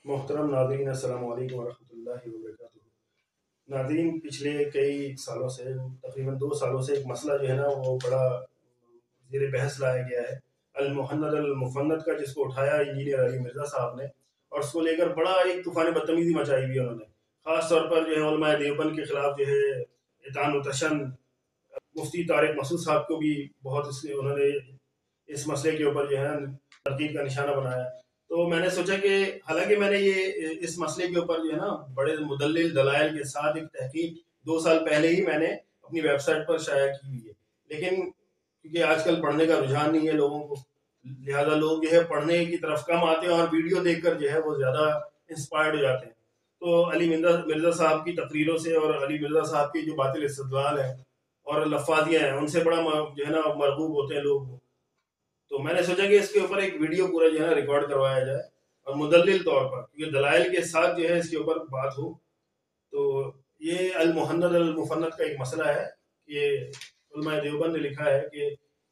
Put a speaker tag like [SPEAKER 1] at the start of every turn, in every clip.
[SPEAKER 1] محترم ناظرین، السلام علیکم ورحمۃ اللہ وبرکاتہ۔ ناظرین، پچھلے کئی سالوں سے تقریباً 2 سالوں سے ایک مسئلہ جو ہے نا وہ بڑا زیر بحث لایا گیا ہے، المحند المفند کا، جس کو اٹھایا انجینئر علی مرزا صاحب نے، اور اس کو لے کر بڑا ایک طوفان بدتمیزی مچائی ہوئی ہے انہوں نے۔ خاص طور پر جو ہے علماء دیوبند کے خلاف جو ہے اطعان و تشن، مفتی طارق مسعود صاحب کو بھی بہت انہوں نے اس مسئلے کے اوپر جو ہے تنقید کا نشانہ بنایا۔ تو میں نے سوچا کہ حالانکہ میں نے یہ اس مسئلے کے اوپر جو ہے نا بڑے مدلل دلائل کے ساتھ ایک تحقیق 2 سال پہلے ہی میں نے اپنی ویب سائٹ پر شائع کی ہوئی ہے، لیکن کیونکہ آج کل پڑھنے کا رجحان نہیں ہے لوگوں کو، لہذا لوگ جو ہے پڑھنے کی طرف کم آتے ہیں اور ویڈیو دیکھ کر جو ہے وہ زیادہ انسپائرڈ ہو جاتے ہیں۔ تو علی مرزا صاحب کی تقریروں سے اور علی مرزا صاحب کی جو باطل استدلال ہیں اور لفاظیاں ہیں ان سے بڑا جو ہے نا مرغوب ہوتے ہیں لوگ۔ تو میں نے سوچا کہ اس کے اوپر ایک ویڈیو پورا جو ہے نا ریکارڈ کروایا جائے اور مدلل طور پر، کیونکہ دلائل کے ساتھ جو ہے اس کے اوپر بات ہو۔ تو یہ المحند المفند کا ایک مسئلہ ہے کہ علماء دیوبند نے لکھا ہے کہ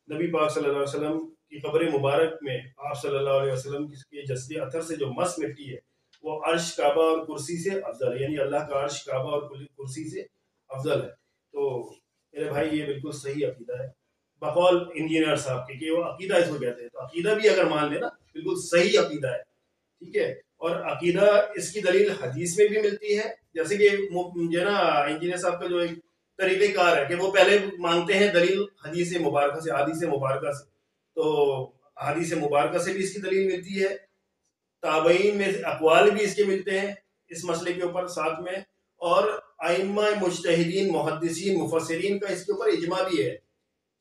[SPEAKER 1] نبی پاک صلی اللہ علیہ وسلم کی قبر مبارک میں آپ صلی اللہ علیہ وسلم کے جسد اطہر سے جو مس مٹی ہے وہ عرش، کعبہ اور کرسی سے افضل ہے، یعنی اللہ کا عرش، کعبہ اور کرسی سے افضل ہے۔ تو میرے بھائی یہ بالکل صحیح عقیدہ ہے بقول انجینئر صاحب کے، کہ وہ عقیدہ اس کو کہتے ہیں۔ تو عقیدہ بھی اگر مان لے نا بالکل صحیح عقیدہ ہے، ٹھیک ہے۔ اور عقیدہ اس کی دلیل حدیث میں بھی ملتی ہے، جیسے کہ جو ہے نا انجینئر صاحب کا جو ایک طریقہ کار ہے کہ وہ پہلے مانگتے ہیں دلیل حدیث مبارکہ سے، حدیث مبارکہ سے۔ تو حدیث مبارکہ سے بھی اس کی دلیل ملتی ہے، تابعین میں اقوال بھی اس کے ملتے ہیں اس مسئلے کے اوپر ساتھ میں، اور ائمہ مجتہدین، محدثین، مفسرین کا اس کے اوپر اجماع بھی ہے۔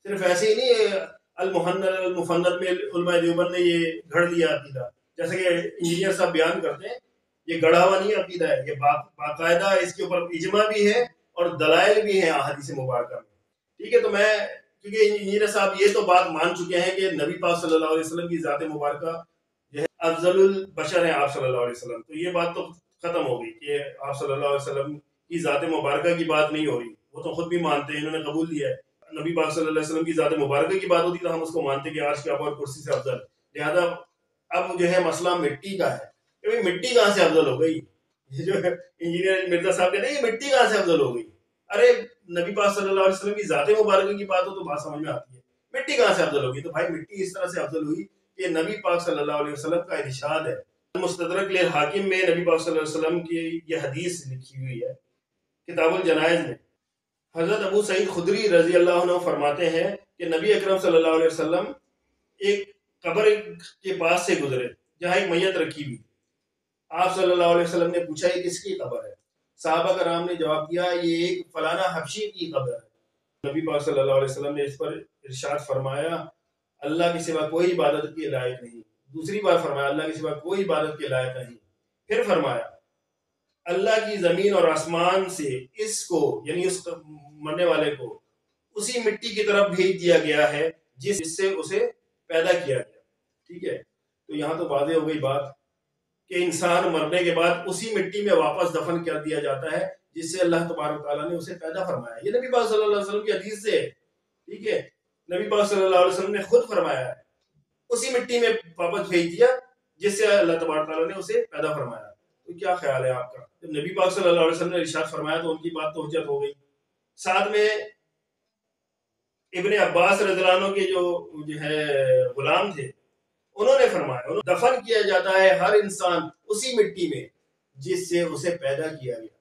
[SPEAKER 1] صرف ایسے ہی نہیں المحند المفند میں علماء دیوبند نے یہ گھڑ لیا عقیدہ، جیسے کہ انجینئر صاحب بیان کرتے ہیں، یہ گڑھا ہوا نہیں عقیدہ ہے، یہ باقاعدہ اس کے اوپر اجماع بھی ہے اور دلائل بھی ہیں احادیث مبارکہ میں، ٹھیک ہے۔ تو میں کیونکہ انجینئر صاحب یہ تو بات مان چکے ہیں کہ نبی پاک صلی اللہ علیہ وسلم کی ذات مبارکہ جو ہے افضل البشر ہیں آپ صلی اللہ علیہ وسلم، تو یہ بات تو ختم ہو گئی کہ آپ صلی اللہ علیہ وسلم کی ذات مبارکہ کی بات نہیں ہو رہی، وہ تو خود بھی مانتے ہیں، انہوں نے قبول لیا ہے۔ نبی پاک صلی اللہ علیہ وسلم کی ذات مبارکہ کی بات ہوتی تو ہم اس کو مانتے کہ عرش، کعبہ اور کرسی سے افضل، لہذا اب جو ہے مسئلہ مٹی کا ہے کہ بھئی مٹی کہاں سے افضل ہو گئی؟ یہ جو انجینئر مرزا صاحب کہتے ہیں یہ مٹی کہاں سے افضل ہو گئی؟ ارے نبی پاک صلی اللہ علیہ وسلم کی ذات مبارکہ کی بات ہو تو بات سمجھ میں آتی ہے، مٹی کہاں سے افضل ہوگی؟ تو بھائی مٹی اس طرح سے افضل ہوئی کہ نبی پاک صلی اللہ علیہ وسلم کا ارشاد ہے، مستدرک للحاکم میں نبی پاک صلی اللہ علیہ وسلم کی یہ حدیث لکھی ہوئی ہے کتاب الجنائز میں۔ حضرت ابو سعید خدری رضی اللہ عنہ فرماتے ہیں کہ نبی اکرم صلی اللہ علیہ وسلم ایک قبر کے پاس سے گزرے جہاں ایک میت رکھی ہوئی۔ آپ صلی اللہ علیہ وسلم نے پوچھا یہ کس کی قبر ہے؟ صحابہ کرام نے جواب دیا یہ ایک فلانا حبشی کی قبر ہے۔ نبی پاک صلی اللہ علیہ وسلم نے اس پر ارشاد فرمایا اللہ کے سوا کوئی عبادت کے لائق نہیں۔ دوسری بار فرمایا اللہ کے سوا کوئی عبادت کے لائق نہیں۔ پھر فرمایا اللہ کی زمین اور آسمان سے اس کو، یعنی اس مرنے والے کو، اسی مٹی کی طرف بھیج دیا گیا ہے جس سے اسے پیدا کیا گیا، ٹھیک ہے۔ تو یہاں تو واضح ہو گئی بات کہ انسان مرنے کے بعد اسی مٹی میں واپس دفن کر دیا جاتا ہے جس سے اللہ تبارک تعالیٰ نے اسے پیدا فرمایا۔ یہ نبی پاک صلی اللہ علیہ وسلم کی حدیث سے ہے، ٹھیک ہے۔ نبی پاک صلی اللہ علیہ وسلم نے خود فرمایا ہے، اسی مٹی میں واپس بھیج دیا جس سے اللہ تبارک تعالیٰ نے اسے پیدا فرمایا۔ تو کیا خیال ہے آپ کا؟ جب نبی پاک صلی اللہ علیہ وسلم نے ارشاد فرمایا تو ان کی بات تو حجت ہو گئی۔ ساتھ میں ابن عباس رضی اللہ عنہ کے جو ہے غلام تھے، انہوں نے فرمایا دفن کیا جاتا ہے ہر انسان اسی مٹی میں جس سے اسے پیدا کیا گیا۔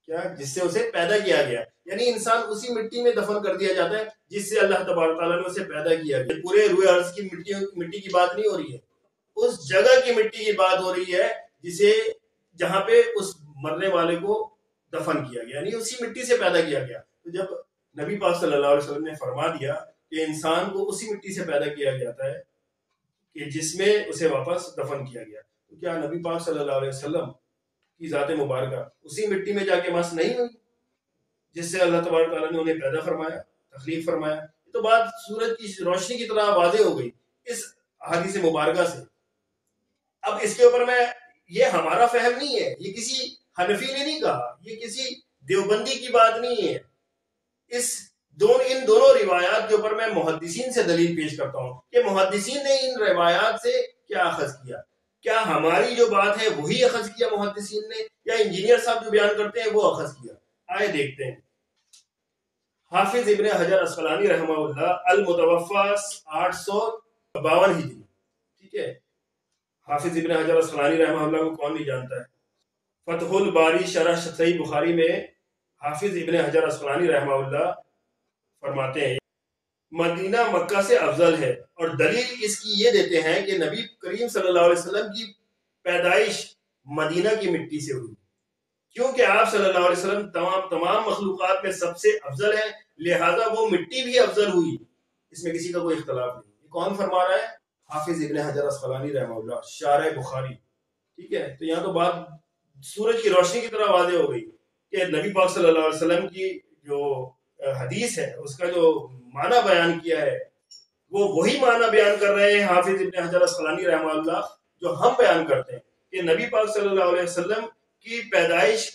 [SPEAKER 1] کیا؟ جس سے اسے پیدا کیا گیا، یعنی انسان اسی مٹی میں دفن کر دیا جاتا ہے جس سے اللہ تبارک تعالیٰ نے اسے پیدا کیا گیا۔ پورے روئے ارض کی مٹی کی بات نہیں ہو رہی ہے، اس جگہ کی مٹی کی بات ہو رہی ہے جہاں پہ اس مرنے والے کو دفن کیا گیا، یعنی اسی مٹی سے پیدا کیا گیا۔ تو جب نبی پاک صلی اللہ علیہ وسلم نے فرما دیا کہ انسان کو اسی مٹی سے پیدا کیا جاتا ہے کہ جس میں اسے واپس دفن کیا گیا، تو کیا نبی پاک صلی اللہ علیہ وسلم کی ذات مبارکہ اسی مٹی میں جا کے مس نہیں ہوئی جس سے اللہ تبارک تعالیٰ نے انہیں پیدا فرمایا، تخلیق فرمایا؟ تو بات سورج کی روشنی کی طرح واضح ہو گئی اس حدیث مبارکہ سے۔ اب اس کے اوپر میں یہ ہمارا فہم نہیں ہے، یہ کسی حنفی نے نہیں کہا، یہ کسی دیوبندی کی بات نہیں ہے، ان دونوں روایات کے اوپر میں محدثین سے دلیل پیش کرتا ہوں کہ محدثین نے ان روایات سے کیا اخذ کیا۔ کیا ہماری جو بات ہے وہی اخذ کیا محدثین نے یا انجینئر صاحب جو بیان کرتے ہیں وہ اخذ کیا؟ آئے دیکھتے ہیں. حافظ ابن حجر اسقلانی رحمہ اللہ المتوفا 852 ہجری. ٹھیک ہے، حافظ ابن حجر اسقلانی رحمہ اللہ کو کون نہیں جانتا ہے. فتح الباری شرح صحیح بخاری میں حافظ ابن حجر اسقلانی رحمہ اللہ فرماتے ہیں مدینہ مکہ سے افضل ہے، اور دلیل اس کی یہ دیتے ہیں کہ نبی کریم صلی اللہ علیہ وسلم کی پیدائش مدینہ کی مٹی سے ہوئی، کیونکہ آپ صلی اللہ علیہ وسلم تمام مخلوقات میں سب سے افضل ہے، لہذا وہ مٹی بھی افضل ہوئی. اس میں کسی کا کوئی اختلاف نہیں. یہ کون فرما رہا ہے؟ حافظ ابن حجر اسقلانی رحمہ اللہ، شارح بخاری. ٹھیک ہے، تو یہاں تو بات سورج کی روشنی کی طرح واضح ہو گئی کہ نبی پاک صلی اللہ علیہ وسلم کی جو حدیث ہے اس کا جو معنی بیان کیا ہے وہ وہی معنی بیان کر رہے ہیں حافظ ابن حجر اسقلانی رحمہ اللہ جو ہم بیان کرتے ہیں کہ نبی پاک صلی اللہ علیہ وسلم کی پیدائش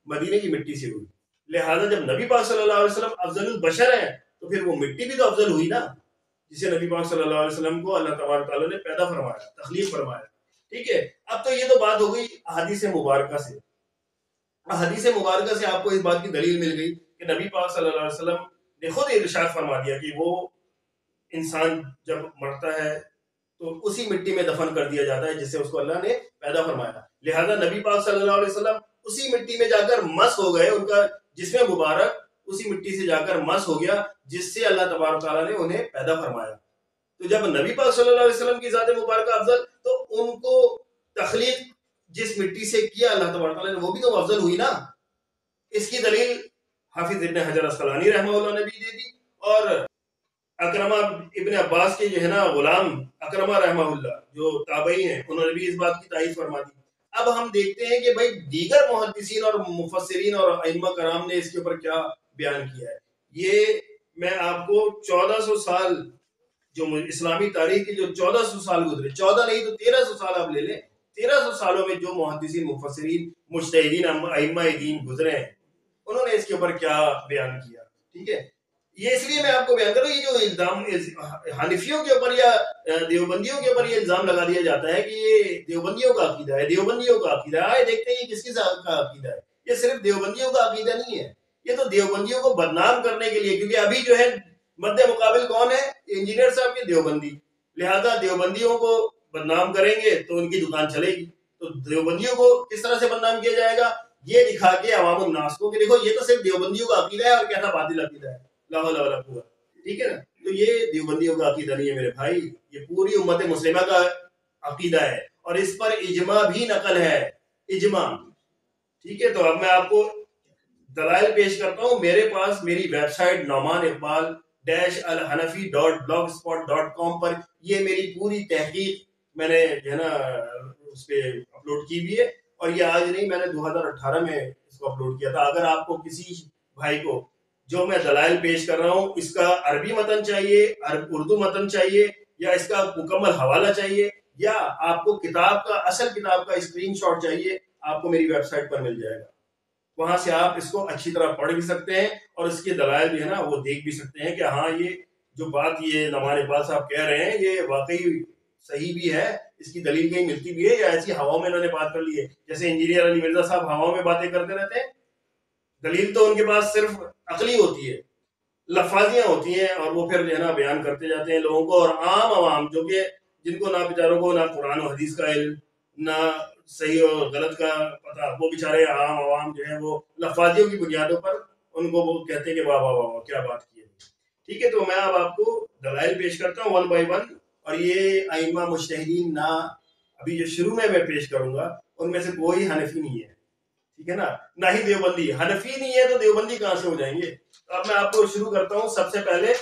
[SPEAKER 1] مدینے کی مٹی سے ہوئی، لہذا جب نبی پاک صلی اللہ علیہ وسلم افضل البشر ہیں تو پھر وہ مٹی بھی تو افضل ہوئی نا، جسے نبی پاک صلی اللہ علیہ وسلم کو اللہ تبارک تعالیٰ نے پیدا فرمایا، تخلیق فرمایا. ٹھیک ہے، اب تو یہ تو بات ہو گئی احادیث مبارکہ سے. حدیث مبارکہ سے آپ کو اس بات کی دلیل مل گئی کہ نبی پاک صلی اللہ علیہ وسلم نے خود ارشاد فرما دیا کہ وہ انسان جب مرتا ہے تو اسی مٹی میں دفن کر دیا جاتا ہے جس سے اس کو اللہ نے پیدا فرمایا. لہذا نبی پاک صلی اللہ علیہ وسلم اسی مٹی میں جا کر مس ہو گئے، ان کا جسم مبارک اسی مٹی سے جا کر مس ہو گیا جس سے اللہ تبارک تعالیٰ نے انہیں پیدا فرمایا. تو جب نبی پاک صلی اللہ علیہ وسلم کی ذات مبارکہ افضل تو ان کو تخلیق جس مٹی سے کیا اللہ تبارک تعالیٰ نے وہ بھی تو افضل ہوئی نا. اس کی دلیل حافظ ابن حجر اسقلانی رحمہ اللہ نے بھی دے دی، اور اکرمہ ابن عباس کے جو ہے نا غلام اکرمہ رحمہ اللہ جو تابعی ہیں انہوں نے بھی اس بات کی تائید فرما دی. اب ہم دیکھتے ہیں کہ بھائی دیگر محدثین اور مفسرین اور ائمہ کرام نے اس کے اوپر کیا بیان کیا ہے. یہ میں آپ کو 1400 سال جو اسلامی تاریخ کی جو 1400 سال گزرے، 14 نہیں تو 1300 سال آپ لے لیں، 1300 سالوں میں جو محدثین مفسرین مجتہدین ائمہ دین گزرے ہیں انہوں نے اس کے اوپر کیا بیان کیا. ٹھیک ہے، یہ اس لیے میں آپ کو بیان کر رہا ہوں، یہ جو الزام حنفیوں کے اوپر یا دیوبندیوں کے اوپر یہ الزام لگا دیا جاتا ہے کہ یہ دیوبندیوں کا عقیدہ ہے، دیوبندیوں کا عقیدہ ہے. دیکھتے ہیں یہ کس کا عقیدہ ہے. یہ صرف دیوبندیوں کا عقیدہ نہیں ہے، یہ تو دیوبندیوں کو بدنام کرنے کے لیے، کیونکہ ابھی جو ہے مد مقابل کون ہے؟ انجینئر صاحب کے دیوبندی. لہذا دیوبندیوں کو بدنام کریں گے تو ان کی دکان چلے گی. تو دیوبندیوں کو کس طرح سے بدنام کیا جائے گا؟ یہ دکھا کے عوام الناس کو کہ دیکھو یہ تو صرف دیوبندیوں کا عقیدہ ہے اور کیسا باطل عقیدہ ہے. لا حول ولا قوت. ٹھیک ہے نا، تو یہ دیوبندیوں کا عقیدہ نہیں ہے میرے بھائی، یہ پوری امت مسلمہ کا عقیدہ ہے اور اس پر اجماع بھی نقل ہے، اجماع. ٹھیک ہے، تو اب میں آپ کو دلائل پیش کرتا ہوں. میرے پاس میری ویب سائٹ نعمان اقبال -الحنفی.blogspot.com پر یہ میری پوری تحقیق میں نے جو ہے نا اس پہ اپلوڈ کی بھی ہے، اور یہ آج نہیں، میں نے 2018 میں اس کو اپلوڈ کیا تھا. اگر آپ کو کسی بھائی کو جو میں دلائل پیش کر رہا ہوں اس کا عربی متن چاہیے، اردو متن چاہیے، یا اس کا مکمل حوالہ چاہیے، یا آپ کو کتاب کا اصل کتاب کا اسکرین شاٹ چاہیے، آپ کو میری ویب سائٹ پر مل جائے گا. وہاں سے آپ اس کو اچھی طرح پڑھ بھی سکتے ہیں اور اس کے دلائل بھی ہے نا وہ دیکھ بھی سکتے ہیں کہ ہاں یہ جو بات یہ نعمان اقبال صاحب کہہ رہے ہیں یہ واقعی صحیح بھی ہے، اس کی دلیل کہیں ملتی بھی ہے، یا ایسی ہواؤں میں انہوں نے بات کر لی ہے. جیسے انجینئر علی مرزا صاحب ہواؤں میں باتیں کرتے رہتے ہیں، دلیل تو ان کے پاس صرف عقلی ہوتی ہے، لفاظیاں ہوتی ہیں، اور وہ پھر جو ہے نا بیان کرتے جاتے ہیں لوگوں کو. اور عام عوام جو کہ جن کو نہ بیچاروں کو نہ قرآن و حدیث کا علم نہ صحیح اور غلط کا پتہ، وہ بیچارے عام عوام جو ہیں وہ لفاظیوں کی بنیادوں پر ان کو وہ کہتے ہیں کہ واہ واہ واہ واہ کیا بات کی ہے. ٹھیک ہے، تو میں اب آپ کو دلائل پیش کرتا ہوں 1 بائی 1، اور یہ ائمہ مجتہدین نہ ابھی جو شروع میں پیش کروں گا ان میں سے کوئی حنفی نہیں ہے. ٹھیک ہے نا، نہ ہی دیوبندی. حنفی نہیں ہے تو دیوبندی کہاں سے ہو جائیں گے؟ تو اب میں آپ کو شروع کرتا ہوں سب سے پہلے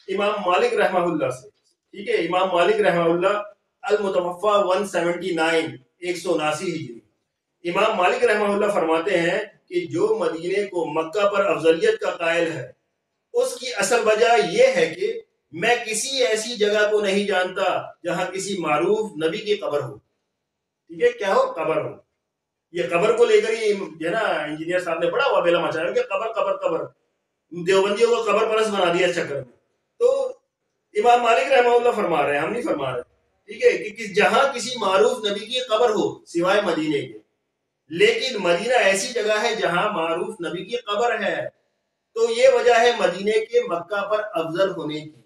[SPEAKER 1] امام مالک رحمہ اللہ سے. ٹھیک ہے، امام مالک رحمہ اللہ المتوفا 179 179 ہجری. امام مالک رحمہ اللہ فرماتے ہیں کہ جو مدینے کو مکہ پر افضلیت کا قائل ہے اس کی اصل وجہ یہ ہے کہ میں کسی ایسی جگہ کو نہیں جانتا جہاں کسی معروف نبی کی قبر ہو. ٹھیک ہے، کیا ہو؟ قبر ہو. یہ قبر کو لے کر ہی جو ہے نا انجینئر صاحب نے بڑا وابیلا مچایا کہ قبر قبر قبر، دیوبندیوں کو قبر پرست بنا دیا اس چکر میں. تو امام مالک رحمہ اللہ فرما رہے ہیں، ہم نہیں فرما رہے. ٹھیک ہے، کہ جہاں کسی معروف نبی کی قبر ہو سوائے مدینے کے، لیکن مدینہ ایسی جگہ ہے جہاں معروف نبی کی قبر ہے، تو یہ وجہ ہے مدینے کے مکہ پر افضل ہونے کی.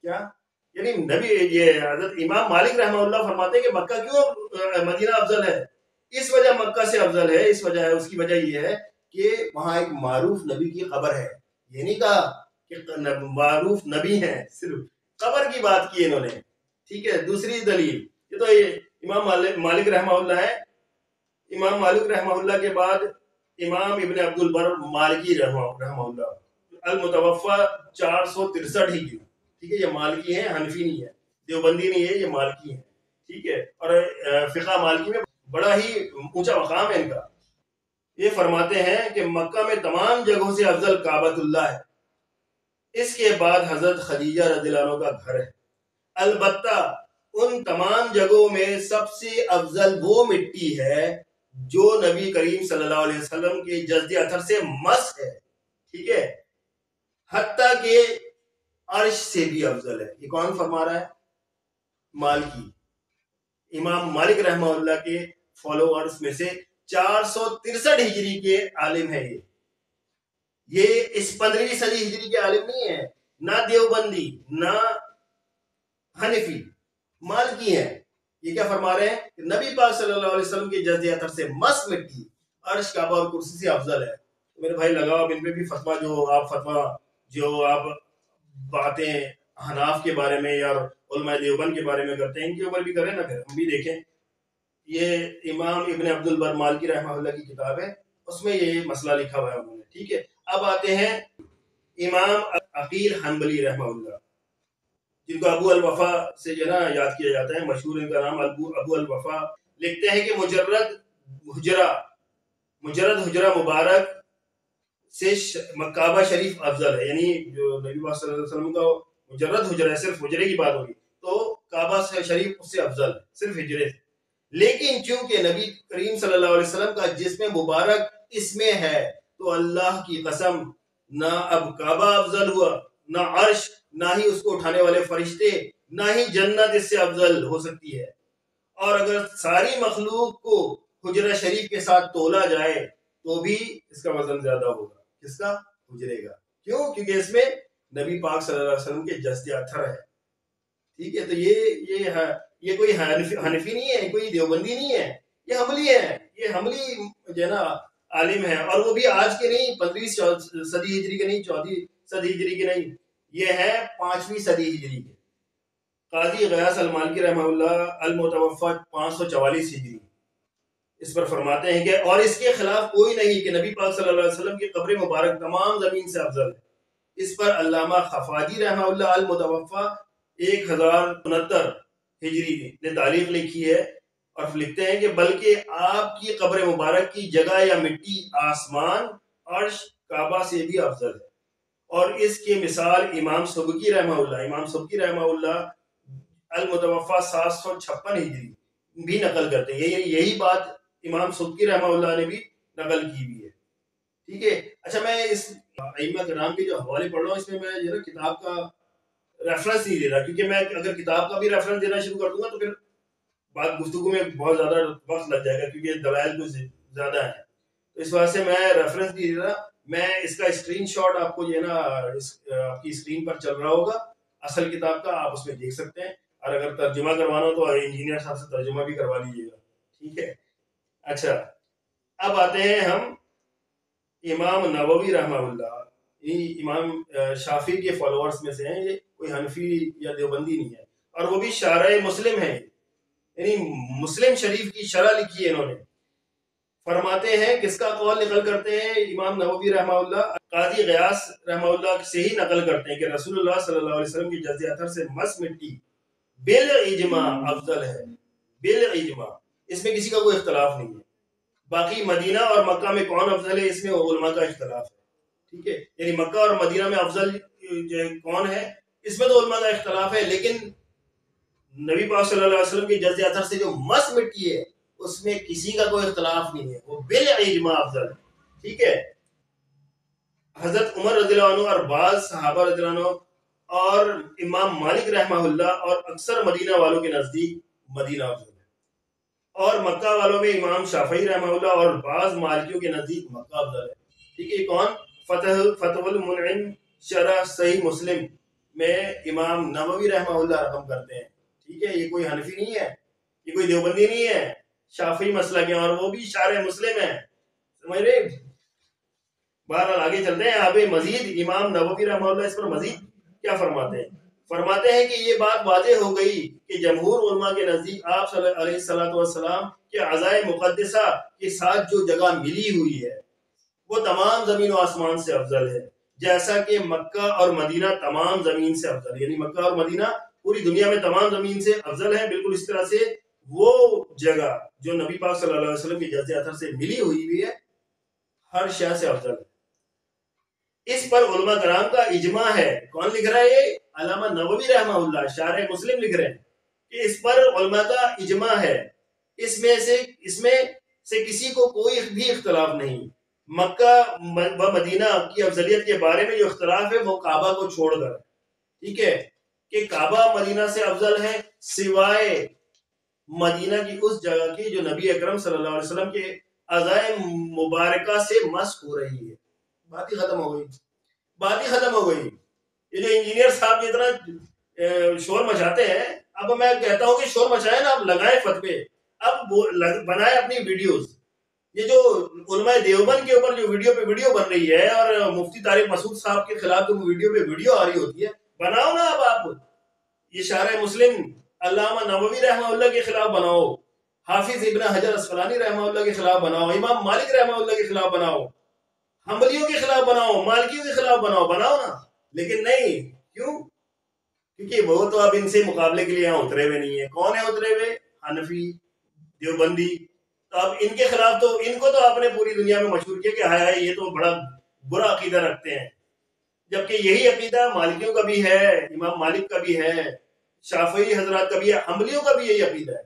[SPEAKER 1] کیا یعنی نبی، یہ حضرت امام مالک رحمہ اللہ فرماتے ہیں کہ مکہ کیوں مدینہ افضل ہے؟ اس وجہ مکہ سے افضل ہے، اس وجہ ہے، اس کی وجہ یہ ہے کہ وہاں ایک معروف نبی کی قبر ہے. یہ نہیں کہا کہ معروف نبی ہیں، صرف قبر کی بات کی انہوں نے. ٹھیک ہے. دوسری دلیل، یہ تو امام مالک رحمہ اللہ ہے. امام مالک رحمہ اللہ کے بعد امام ابن عبد البر مالکی رحمہ اللہ، المتوفا 463 ہجری. ٹھیک ہے، یہ مالکی ہیں، حنفی نہیں ہے، دیوبندی نہیں ہے، یہ مالکی ہیں. ٹھیک ہے، اور فقہ مالکی میں بڑا ہی اونچا مقام ہے ان کا. یہ فرماتے ہیں کہ مکہ میں تمام جگہوں سے افضل کعبۃ اللہ ہے، اس کے بعد حضرت خدیجہ رضی اللہ عنہ کا گھر ہے. البتہ ان تمام جگہوں میں سب سے افضل وہ مٹی ہے جو نبی کریم صلی اللہ علیہ وسلم کے جسد اطہر سے مس ہے. ٹھیک ہے، حتیٰ کہ عرش سے بھی افضل ہے. یہ کون فرما رہا ہے؟ مالکی. امام مالک رحمہ اللہ کے فالوورز میں سے 463 ہجری کے عالم ہے. یہ اس 15ویں صدی ہجری کے عالم نہیں ہے، نہ دیوبندی نہ حنفی، مالکی ہیں. یہ کیا فرما رہے ہیں کہ نبی پاک صلی اللہ علیہ وسلم کے جسد اطہر سے مس مٹی عرش، کعبہ اور کرسی سے افضل ہے. میرے بھائی لگاؤ اب ان پہ بھی فتویٰ جو آپ باتیں حناف کے بارے میں یا علماء دیوبند کے بارے میں کرتے ہیں، ان کے اوپر بھی کریں نا، پھر ہم بھی دیکھیں. یہ امام ابن عبد البر مالکی رحمہ اللہ کی کتاب ہے، اس میں یہ مسئلہ لکھا ہوا ہے انہوں نے. ٹھیک ہے. اب آتے ہیں امام عقیل حنبلی رحمہ اللہ، جن کو ابو الوفا سے جو ہے نا یاد کیا جاتا ہے، مشہور ان کا نام ابو الوفا. لکھتے ہیں کہ مجرد حجرہ مبارک سے کعبہ شریف افضل ہے. یعنی جو نبی صلی اللہ علیہ وسلم کا مجرد حجرہ ہے، صرف حجرے کی بات ہوگی تو کعبہ شریف اس سے افضل ہے، صرف حجرے سے. لیکن چونکہ نبی کریم صلی اللہ علیہ وسلم کا جسم مبارک اس میں ہے، تو اللہ کی قسم نہ اب کعبہ افضل ہوا، نہ عرش، نہ ہی اس کو اٹھانے والے فرشتے، نہ ہی جنت اس سے افضل ہو سکتی ہے. اور اگر ساری مخلوق کو حجرہ شریف کے ساتھ تولا جائے تو بھی اس کا وزن زیادہ ہوگا. کس کا؟ حجرے کا. کیوں؟ کیونکہ اس میں نبی پاک صلی اللہ علیہ وسلم کے جسد اطہر ہے. ٹھیک ہے. تو یہ کوئی حنفی نہیں ہے، کوئی دیوبندی نہیں ہے، یہ حملی ہے. یہ حملی جو ہے نا عالم ہے، اور وہ بھی آج کے نہیں، 15ویں صدی ہجری کے نہیں، 14ویں صدی ہجری کے نہیں، یہ ہے 5ویں صدی ہجری کے. قاضی غیاث المالکی رحمہ اللہ، المتوفا 544 ہجری، اس پر فرماتے ہیں کہ اور اس کے خلاف کوئی نہیں کہ نبی پاک صلی اللہ علیہ وسلم کی قبر مبارک تمام زمین سے افضل ہے. اس پر علامہ خفاجی رحمہ اللہ المتوفا 1069 ہجری نے تعلیق لکھی ہے، اور لکھتے ہیں کہ بلکہ آپ کی قبر مبارک کی جگہ یا مٹی آسمان، عرش، کعبہ سے بھی افضل ہے. اور اس کی مثال امام سبکی رحمہ اللہ المتوفا 756 ہجری بھی نقل کرتے ہیں. یہی بات امام سبکی رحمہ اللہ نے بھی نقل کی بھی ہے. ٹھیک ہے. اچھا، میں اس ائمہ کرام کے جو حوالے پڑھ رہا ہوں، اس میں جو ہے نا کتاب کا ریفرنس نہیں دے رہا، کیونکہ میں اگر کتاب کا بھی ریفرنس دینا شروع کر دوں گا تو پھر بات گفتگو میں بہت زیادہ وقت لگ جائے گا، کیونکہ دلائل کچھ زیادہ ہیں. تو اس وجہ سے میں ریفرنس نہیں دے رہا. میں اس کا اسکرین شاٹ آپ کو جو ہے نا آپ کی اسکرین پر چل رہا ہوگا اصل کتاب کا، آپ اس میں دیکھ سکتے ہیں. اور اگر ترجمہ کروانا ہو تو انجینئر صاحب سے ترجمہ بھی کروا لیجیے گا. ٹھیک ہے. اچھا، اب آتے ہیں ہم امام نووی رحمہ اللہ. یہ امام شافعی کے فالوورز میں سے ہیں، یہ کوئی حنفی یا دیوبندی نہیں ہے، اور وہ بھی شارح مسلم ہیں. یعنی مسلم شریف کی شرح لکھی ہے انہوں نے. فرماتے ہیں، کس کا قول نقل کرتے ہیں؟ امام نووی رحمہ اللہ قاضی غیاث رحمہ اللہ سے ہی نقل کرتے ہیں کہ رسول اللہ صلی اللہ علیہ وسلم کی جسد اطہر سے مس مٹی بالاجماع افضل ہے. بالاجماع، اس میں کسی کا کوئی اختلاف نہیں ہے. باقی مدینہ اور مکہ میں کون افضل ہے، اس میں علماء کا اختلاف ہے. ٹھیک ہے. یعنی مکہ اور مدینہ میں افضل کون ہے، اس میں تو علماء کا اختلاف ہے، لیکن نبی پاک صلی اللہ علیہ وسلم کی جسد اطہر سے جو مس مٹی ہے اس میں کسی کا کوئی اختلاف نہیں ہے، وہ بالاجماع افضل ہے. ٹھیک ہے. حضرت عمر رضی اللہ عنہ اور بعض صحابہ رضی اللہ عنہ اور امام مالک رحمہ اللہ اور اکثر مدینہ والوں کے نزدیک مدینہ افضل ہے، اور مکہ والوں میں امام شافعی رحمہ اللہ اور بعض مالکیوں کے نزدیک مکہ افضل ہے. ٹھیک ہے. کون؟ فتح المنعم شرح صحیح مسلم میں امام نووی رحمہ اللہ رقم کرتے ہیں. ٹھیک ہے. یہ کوئی حنفی نہیں ہے، یہ کوئی دیوبندی نہیں ہے، شافعی مسلک ہے، اور وہ بھی شارح مسلم ہے. سمجھ رہے؟ بہرحال آگے چلتے ہیں. آپ مزید امام نووی رحمہ اللہ اس پر مزید کیا فرماتے ہیں؟ فرماتے ہیں کہ یہ بات واضح ہو گئی کہ جمہور علماء کے نزدیک آپ صلی اللہ علیہ وسلم کے اعضائے مقدسہ کے ساتھ جو جگہ ملی ہوئی ہے وہ تمام زمین و آسمان سے افضل ہے، جیسا کہ مکہ اور مدینہ تمام زمین سے افضل ہے. یعنی مکہ اور مدینہ پوری دنیا میں تمام زمین سے افضل ہے. بالکل اس طرح سے وہ جگہ جو نبی پاک صلی اللہ علیہ وسلم کے جزء اثر سے ملی ہوئی ہے ہر شے سے افضل ہے. اس پر علماء کرام کا اجماع ہے. کون لکھ رہا ہے یہ؟ علامہ نووی رحمہ اللہ شارح مسلم لکھ رہے ہیں کہ اس پر علماء کا اجماع ہے. اس میں سے کسی کو کوئی بھی اختلاف نہیں. مکہ و مدینہ کی افضلیت کے بارے میں جو اختلاف ہے وہ کعبہ کو چھوڑ کر. ٹھیک ہے کہ کعبہ مدینہ سے افضل ہے سوائے مدینہ کی اس جگہ کی جو نبی اکرم صلی اللہ علیہ وسلم کے اعضائے مبارکہ سے مسح ہو رہی ہے. بات ہی ختم ہو گئی. بات ہی ختم ہو گئی. یہ جو انجینئر صاحب اتنا شور مچاتے ہیں، اب میں کہتا ہوں کہ شور مچائیں نا، اب لگائیں فتوے، اب بنائیں اپنی ویڈیوز. یہ جو علماء دیوبند کے اوپر جو ویڈیو پہ ویڈیو بن رہی ہے اور مفتی طارق مسعود صاحب کے خلاف جو ویڈیو پہ ویڈیو آ رہی ہوتی ہے، بناؤ نا اب آپ. یہ شارح مسلم علامہ نووی رحمہ اللہ کے خلاف بناؤ، حافظ ابن حجر اسقلانی رحمہ اللہ کے خلاف بناؤ، امام مالک رحمہ اللہ کے خلاف بناؤ، حنبلیوں کے خلاف بناؤ، مالکیوں کے خلاف بناؤ نا. لیکن نہیں. کیوں؟ کیونکہ وہ تو اب ان سے مقابلے کے لیے یہاں اترے ہوئے نہیں ہیں. کون ہے اترے ہوئے؟ حنفی، دیوبندی. تو اب ان کے خلاف تو ان کو تو آپ نے پوری دنیا میں مشہور کیا کہ ہائے یہ تو بڑا برا عقیدہ رکھتے ہیں، جبکہ یہی عقیدہ مالکیوں کا بھی ہے، امام مالک کا بھی ہے، شافعی حضرات کا بھی ہے، حنبلیوں کا بھی یہی عقیدہ ہے.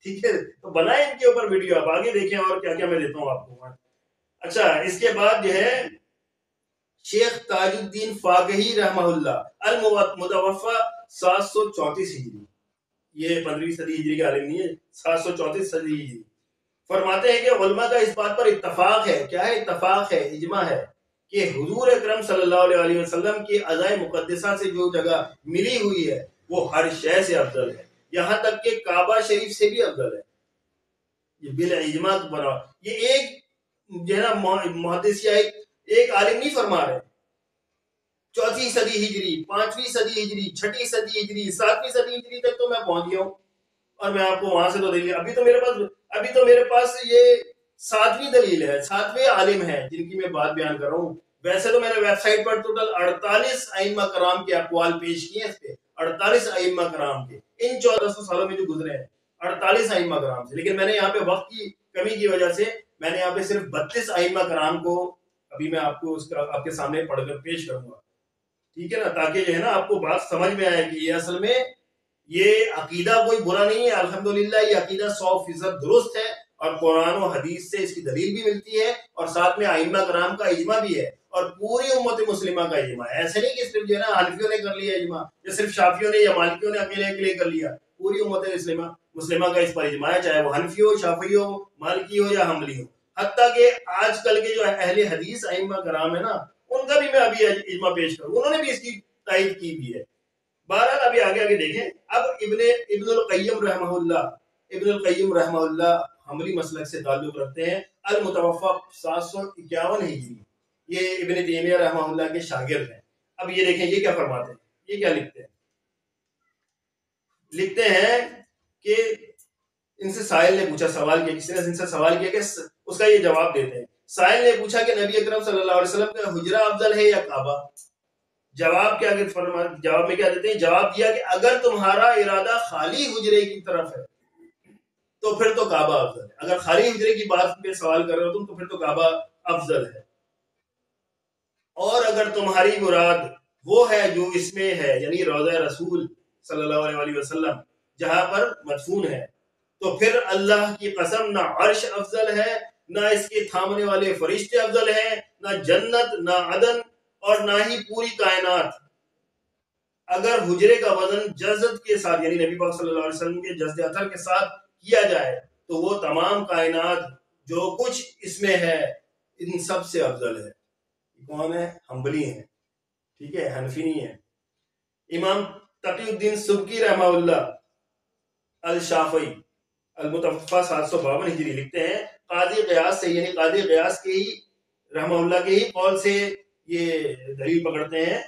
[SPEAKER 1] ٹھیک ہے. تو بنائیں ان کے اوپر ویڈیو، آپ آگے دیکھیں اور کیا کیا میں دیتا ہوں آپ کو. اچھا، اس کے بعد جو ہے شیخ تاج الدین فاقہی رحمہ اللہ المتوفى 734 ہجری، یہ 15ویں صدی ہجری کا عالم نہیں ہے، 734 صدی ہجری، فرماتے ہیں کہ علماء کا اس بات پر اتفاق ہے. کیا ہے؟ اتفاق ہے، اجماع ہے کہ حضور اکرم صلی اللہ علیہ وسلم کی اعضائے مقدسہ سے جو جگہ ملی ہوئی ہے وہ ہر شے سے افضل ہے، یہاں تک کہ کعبہ شریف سے بھی افضل ہے. یہ بالاجماع بنا. یہ ایک جو ہے نا محدث یا ایک عالم نہیں فرما رہے. 4 صدی ہجری، 5ویں صدی ہجری، 6 صدی ہجری، 7ویں صدی ہجری تک تو میں پہنچ گیا ہوں، اور میں آپ کو وہاں سے تو دلیل ابھی تو میرے پاس یہ 7ویں دلیل ہے، 7ویں عالم ہیں جن کی میں بات بیان کر رہا ہوں. ویسے تو میں نے ویب سائٹ پر ٹوٹل 48 ائمہ کرام کے اقوال پیش کیے ہیں. اس پہ 48 ائمہ کرام کے ان 1400 سالوں میں جو گزرے ہیں 48 ائمہ کرام سے. لیکن میں نے یہاں پہ وقت کی کمی کی وجہ سے میں نے یہاں پہ صرف 32 ائمہ کرام کو ابھی میں آپ کو آپ کے سامنے پڑھ کر پیش کروں گا. ٹھیک ہے نا، تاکہ جو ہے نا آپ کو بات سمجھ میں آئے کہ یہ اصل میں یہ عقیدہ کوئی برا نہیں ہے. الحمدللہ یہ عقیدہ 100% درست ہے، اور قرآن و حدیث سے اس کی دلیل بھی ملتی ہے، اور ساتھ میں ائمہ کرام کا اجماع بھی ہے، اور پوری امت مسلمہ کا اجماع ہے. ایسے نہیں کہ صرف جو ہے نا حنفیوں نے کر لیا اجماع، یا صرف شافعیوں نے یا مالکیوں نے اکیلے کر لیا. پوری امت مسلمہ کا اس پر اجماع ہے، چاہے وہ حنفی ہو، شافعی ہو، مالکی ہو یا حنبلی ہو. حتیٰ کہ آج کل کے جو اہل حدیث ائمہ کرام ہے نا، ان کا بھی میں ابھی اجماع پیش کروں، انہوں نے بھی اس کی تائید کی بھی ہے. بہرحال ابھی آگے دیکھیں. اب ابن القیم رحمہ اللہ حنبلی مسلک سے تعلق رکھتے ہیں، المتوفى 751 ہجری. یہ ابن تیمیہ رحمہ اللہ کے شاگرد ہیں. اب یہ دیکھیں یہ کیا فرماتے ہیں، یہ کیا لکھتے ہیں کہ ان سے سائل نے پوچھا، سوال کیا، کسی نے ان سے سوال کیا کہ اس کا یہ جواب دیتے ہیں. سائل نے پوچھا کہ نبی اکرم صلی اللہ علیہ وسلم کا حجرہ افضل ہے یا کعبہ؟ جواب میں کیا دیتے ہیں؟ جواب دیا کہ اگر تمہارا ارادہ خالی حجرے کی طرف ہے تو پھر تو کعبہ افضل ہے. اگر خالی حجرے کی بات پہ سوال کر رہے ہو تم تو پھر تو کعبہ افضل ہے. اور اگر تمہاری مراد وہ ہے جو اس میں ہے، یعنی روضہ رسول صلی اللہ علیہ وسلم جہاں پر مدفون ہے، تو پھر اللہ کی قسم نہ عرش افضل ہے، نہ اس کے تھامنے والے فرشتے افضل ہیں، نہ جنت، نہ عدن، اور نہ ہی پوری کائنات. اگر حجرے کا وزن جزد کے ساتھ یعنی نبی پاک صلی اللہ علیہ وسلم کے جزد اثر کے ساتھ کیا جائے تو وہ تمام کائنات جو کچھ اس میں ہے ان سب سے افضل ہے. کون ہے؟ حنبلی ہیں، ٹھیک ہے، حنفی نہیں ہے. امام تقی الدین سبکی رحمہ اللہ الشافعی المتوفی 752 ہجری لکھتے ہیں قاضی قیاس سے، یعنی قاضی قیاس کے ہی رحمہ اللہ کے ہی قول سے یہ دلیل پکڑتے ہیں.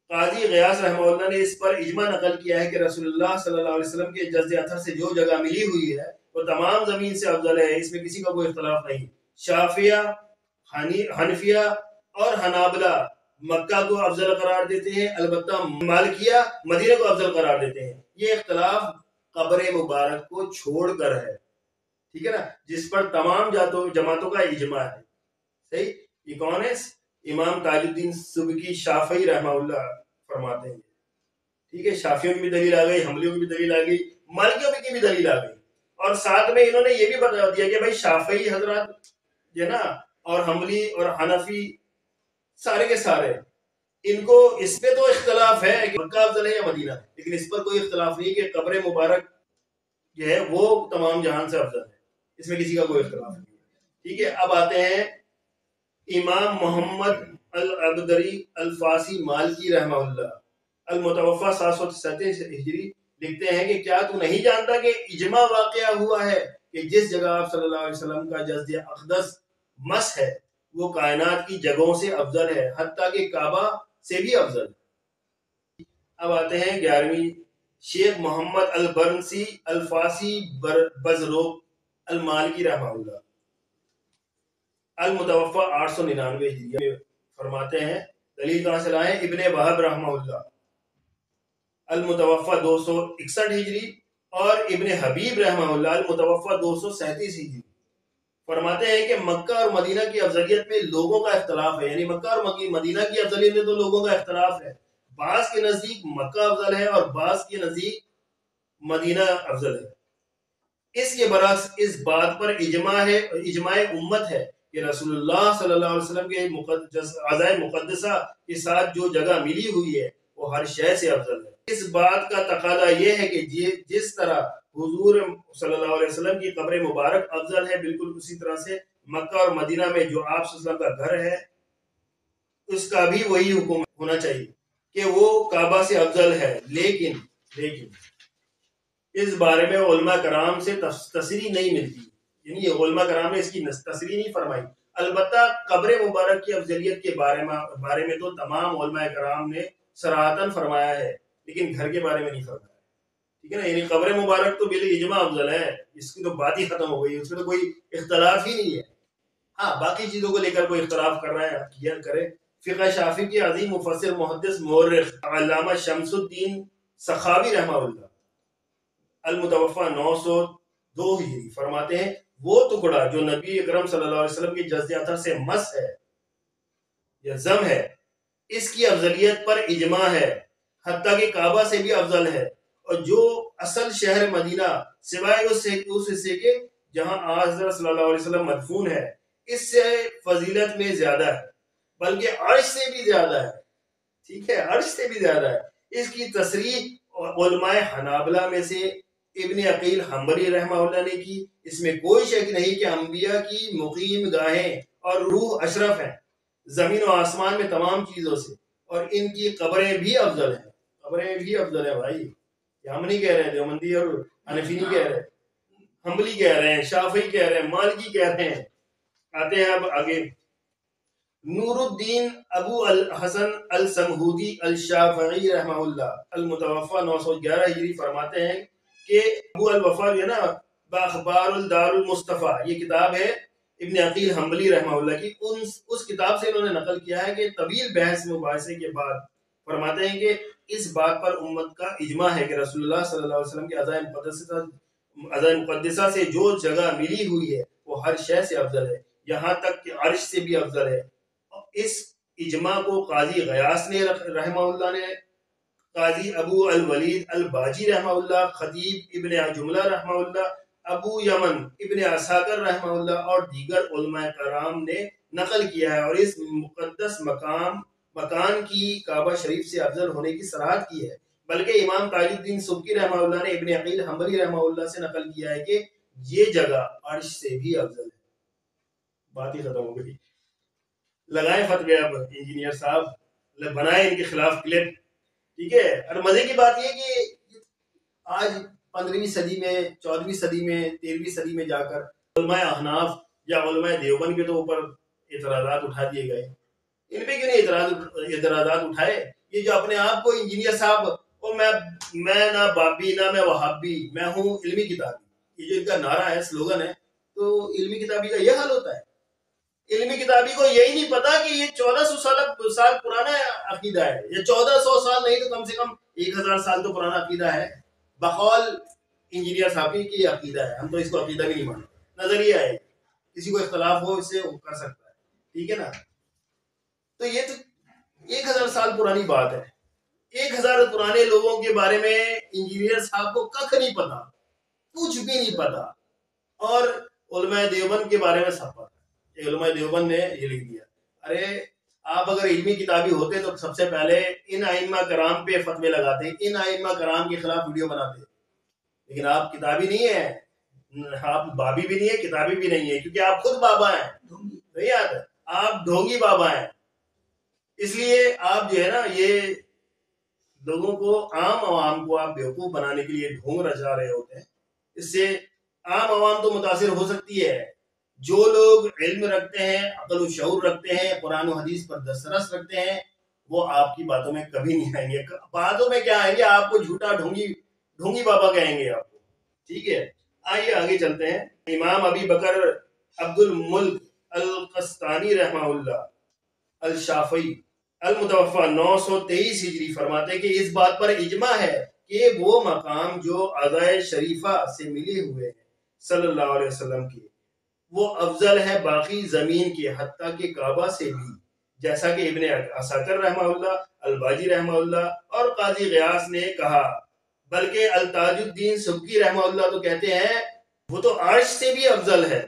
[SPEAKER 1] قاضی غیاث رحمہ اللہ نے اس پر اجماع نقل کیا ہے کہ رسول اللہ صلی اللہ علیہ وسلم کے جزد اثر سے جو جگہ ملی ہوئی ہے وہ تمام زمین سے افضل ہے، اس میں کسی کا کوئی اختلاف نہیں. شافعیہ، حنفیہ اور حنابلہ مکہ کو افضل قرار دیتے ہیں، البتہ مالکیہ مدینہ کو افضل قرار دیتے ہیں. یہ اختلاف قبر مبارک کو چھوڑ کر ہے، ٹھیک ہے نا، جس پر تمام جماعتوں کا اجماع ہے. صحیح. یہ کون ہے؟ امام تاج الدین سبکی شافعی رحمہ اللہ فرماتے ہیں. ٹھیک ہے، شافیوں کی بھی دلیل آ گئی، حنبلیوں کی بھی دلیل آ گئی، مالکیوں کی بھی دلیل آ گئی. اور ساتھ میں انہوں نے یہ بھی بتا دیا کہ بھائی شافعی حضرات جو ہے نا اور حنبلی اور حنفی سارے کے سارے ان کو اس پہ تو اختلاف ہے کہ مکہ افضل ہے یا مدینہ، لیکن اس پر کوئی اختلاف نہیں کہ قبر مبارک جو ہے وہ تمام جہان سے افضل ہے، اس میں کسی کا کوئی اختلاف نہیں. ٹھیک ہے. اب آتے ہیں امام محمد العبدری الفاسی مالکی رحمہ اللہ المتوفی 737 ہجری لکھتے ہیں کہ کیا تو نہیں جانتا کہ اجماع واقعہ ہوا ہے کہ جس جگہ آپ صلی اللہ علیہ وسلم کا جسد اقدس مس ہے وہ کائنات کی جگہوں سے افضل ہے، حتیٰ کہ کعبہ سے بھی افضل ہے. اب آتے ہیں 11ویں شیخ محمد البرنسی الفاسی بزروق المالکی رحمہ اللہ المتوفی 899 ہجری فرماتے ہیں، دلیل کہاں سے لائیں؟ ابن وہب رحمہ اللہ المتوفی 261 ہجری اور ابن حبیب رحمہ اللہ المتوفی 237 ہجری فرماتے ہیں کہ مکہ اور مدینہ کی افضلیت میں لوگوں کا اختلاف ہے. یعنی مکہ اور مدینہ کی افضلیت میں تو لوگوں کا اختلاف ہے، بعض کے نزدیک مکہ افضل ہے اور بعض کے نزدیک مدینہ افضل ہے. اس کے برعکس اس بات پر اجماع امت ہے کہ رسول اللہ صلی اللہ علیہ وسلم کے اعضاء مقدسہ کے ساتھ جو جگہ ملی ہوئی ہے وہ ہر شے سے افضل ہے. اس بات کا تقاضا یہ ہے کہ جس طرح حضور صلی اللہ علیہ وسلم کی قبر مبارک افضل ہے، بالکل اسی طرح سے مکہ اور مدینہ میں جو آپ صلی اللہ علیہ وسلم کا گھر ہے اس کا بھی وہی حکم ہونا چاہیے کہ وہ کعبہ سے افضل ہے. لیکن اس بارے میں علماء کرام سے تصریح نہیں ملتی، یعنی علماء کرام نے اس کی تصریح نہیں فرمائی. البتہ قبر مبارک کی افضلیت کے بارے میں تو تمام علماء کرام نے صراحتاً فرمایا ہے، لیکن گھر کے بارے میں نہیں فرمایا. ٹھیک ہے نا، یعنی قبر مبارک تو بالاجماع افضل ہے، اس کی تو بات ہی ختم ہو گئی، اس میں تو کوئی اختلاف ہی نہیں ہے. ہاں باقی چیزوں کو لے کر کوئی اختلاف کر رہا ہے کیا کرے. فقہ شافعی کی عظیم مفسر محدث مورخ علامہ شمس الدین سخاوی رحمہ اللہ المتوفی 902 ہجری فرماتے ہیں وہ ٹکڑا جو نبی اکرم صلی اللہ علیہ وسلم کی جزد اثر سے مس ہے یا زم ہے، اس کی افضلیت پر اجماع ہے، حتیٰ کہ کعبہ سے بھی افضل ہے. اور جو اصل شہر مدینہ سوائے اس حصے کے جہاں حضرت صلی اللہ علیہ وسلم مدفون ہے اس سے فضیلت میں زیادہ ہے، بلکہ عرش سے بھی زیادہ ہے. ٹھیک ہے، عرش سے بھی زیادہ ہے. اس کی تصریح علماء حنابلہ میں سے ابن عقیل حنبلی رحمہ اللہ نے کی. اس میں کوئی شک نہیں کہ انبیاء کی مقیم گاہیں اور روح اشرف ہیں زمین و آسمان میں تمام چیزوں سے، اور ان کی قبریں بھی افضل ہیں. قبریں بھی افضل ہیں بھائی، یہ ہم نہیں کہہ رہے ہیں، دیوبندی اور حنفی نہیں کہہ رہے، حنبلی کہہ رہے ہیں، شافعی کہہ رہے ہیں، مالکی کہہ رہے ہیں. آتے ہیں اب آگے. نور الدین ابو الحسن السمہودی الشافعی رحمہ اللہ المتوفی 911 ہجری فرماتے ہیں کہ ابو الوفا جو ہے نا باخبار الدار المصطفیٰ، یہ کتاب ہے ابن عقیل حنبلی رحمہ اللہ کی. اس کتاب سے انہوں نے نقل کیا ہے کہ طویل بحث مباحثے کے بعد فرماتے ہیں کہ اس بات پر امت کا اجماع ہے کہ رسول اللہ صلی اللہ علیہ وسلم کے اعضاء مقدسہ سے جو جگہ ملی ہوئی ہے وہ ہر شے سے افضل ہے، یہاں تک کہ عرش سے بھی افضل ہے. اس اجماع کو قاضی غیاث نے رحمہ اللہ نے، قاضی ابو الولید الباجی رحمہ اللہ، خطیب ابن جملہ رحمہ اللہ، ابو یمن ابن عساکر رحمہ اللہ اور دیگر علماء کرام نے نقل کیا ہے. اور اس مقدس مقام مکان کی کعبہ شریف سے افضل ہونے کی صراحت کی ہے، بلکہ امام تاج الدین سبکی رحمہ اللہ نے ابن عقیل حنبلی رحمہ اللہ سے نقل کیا ہے کہ یہ جگہ عرش سے بھی افضل ہے۔ بات ہی ختم ہو گئی۔ لگائیں فتوے اب انجینئر صاحب، بنائیں ان کے خلاف کلپ، ٹھیک ہے۔ اور مزے کی بات یہ کہ آج 15ویں صدی میں، 14ویں صدی میں، 13ویں صدی میں جا کر علماء احناف یا علماء دیوبند کے تو اوپر اعتراضات اٹھا دیے گئے، ان پہ کیوں نہیں اعتراضات اٹھائے؟ یہ جو اپنے آپ کو انجینئر صاحب، اور میں نہ بابی نہ میں وہابی، میں ہوں علمی کتابی، یہ جو ان کا نعرہ ہے، سلوگن ہے، تو علمی کتابی کا یہ حال ہوتا ہے؟ علمی کتابی کو یہی نہیں پتا کہ یہ 1400 سال پرانا عقیدہ ہے، یہ 1400 سال نہیں تو کم سے کم 1000 سال تو پرانا عقیدہ ہے، بقول انجینئر صاحب کی عقیدہ ہے، ہم تو اس کو عقیدہ بھی نہیں مانتے، نظریہ ہے، کسی کو اختلاف ہو اس سے کر سکتا ہے، ٹھیک ہے نا۔ تو یہ تو 1000 سال پرانی بات ہے، 1000 پرانے لوگوں کے بارے میں انجینئر صاحب کو کچھ نہیں پتا، کچھ بھی نہیں پتا، اور علماء دیوبند کے بارے میں سب پتا۔ علماء دیوبند نے یہ لکھ دیا، ارے آپ اگر علمی کتابی ہوتے تو سب سے پہلے ان ائمہ کرام پہ فتوے لگاتے، ان ائمہ کرام کے خلاف ویڈیو بناتے، لیکن آپ کتابی نہیں ہیں، آپ بابی بھی نہیں ہے، کتابی بھی نہیں ہے، کیونکہ آپ خود بابا ہیں، نہیں یاد ہے، آپ ڈھونگی بابا ہیں، اس لیے آپ جو ہے نا یہ لوگوں کو، عام عوام کو آپ بیوقوف بنانے کے لیے ڈھونگ رچا رہے ہوتے ہیں، اس سے عام عوام تو متاثر ہو سکتی ہے، جو لوگ علم رکھتے ہیں، عقل و شعور رکھتے ہیں، قرآن و حدیث پر دسترس رکھتے ہیں، وہ آپ کی باتوں میں کبھی نہیں آئیں گے، باتوں میں کیا آئیں گے، آپ کو جھوٹا ڈھونگی بابا کہیں گے آپ کو، ٹھیک ہے۔ آئیے آگے چلتے ہیں۔ امام ابی بکر عبد الملک القسطانی رحمہ اللہ الشافعی المتوفى 923 ہجری فرماتے کہ اس بات پر اجماع ہے کہ وہ مقام جو عزائے شریفہ سے ملے ہوئے ہیں صلی اللہ علیہ وسلم کے، وہ افضل ہے باقی زمین کے، حتیٰ کہ کعبہ سے بھی، جیسا کہ ابن عساکر رحمہ اللہ، الباجی رحمہ اللہ اور قاضی غیاث نے کہا، بلکہ التاج الدین سبکی رحمہ اللہ تو کہتے ہیں وہ تو عرش سے بھی افضل ہے،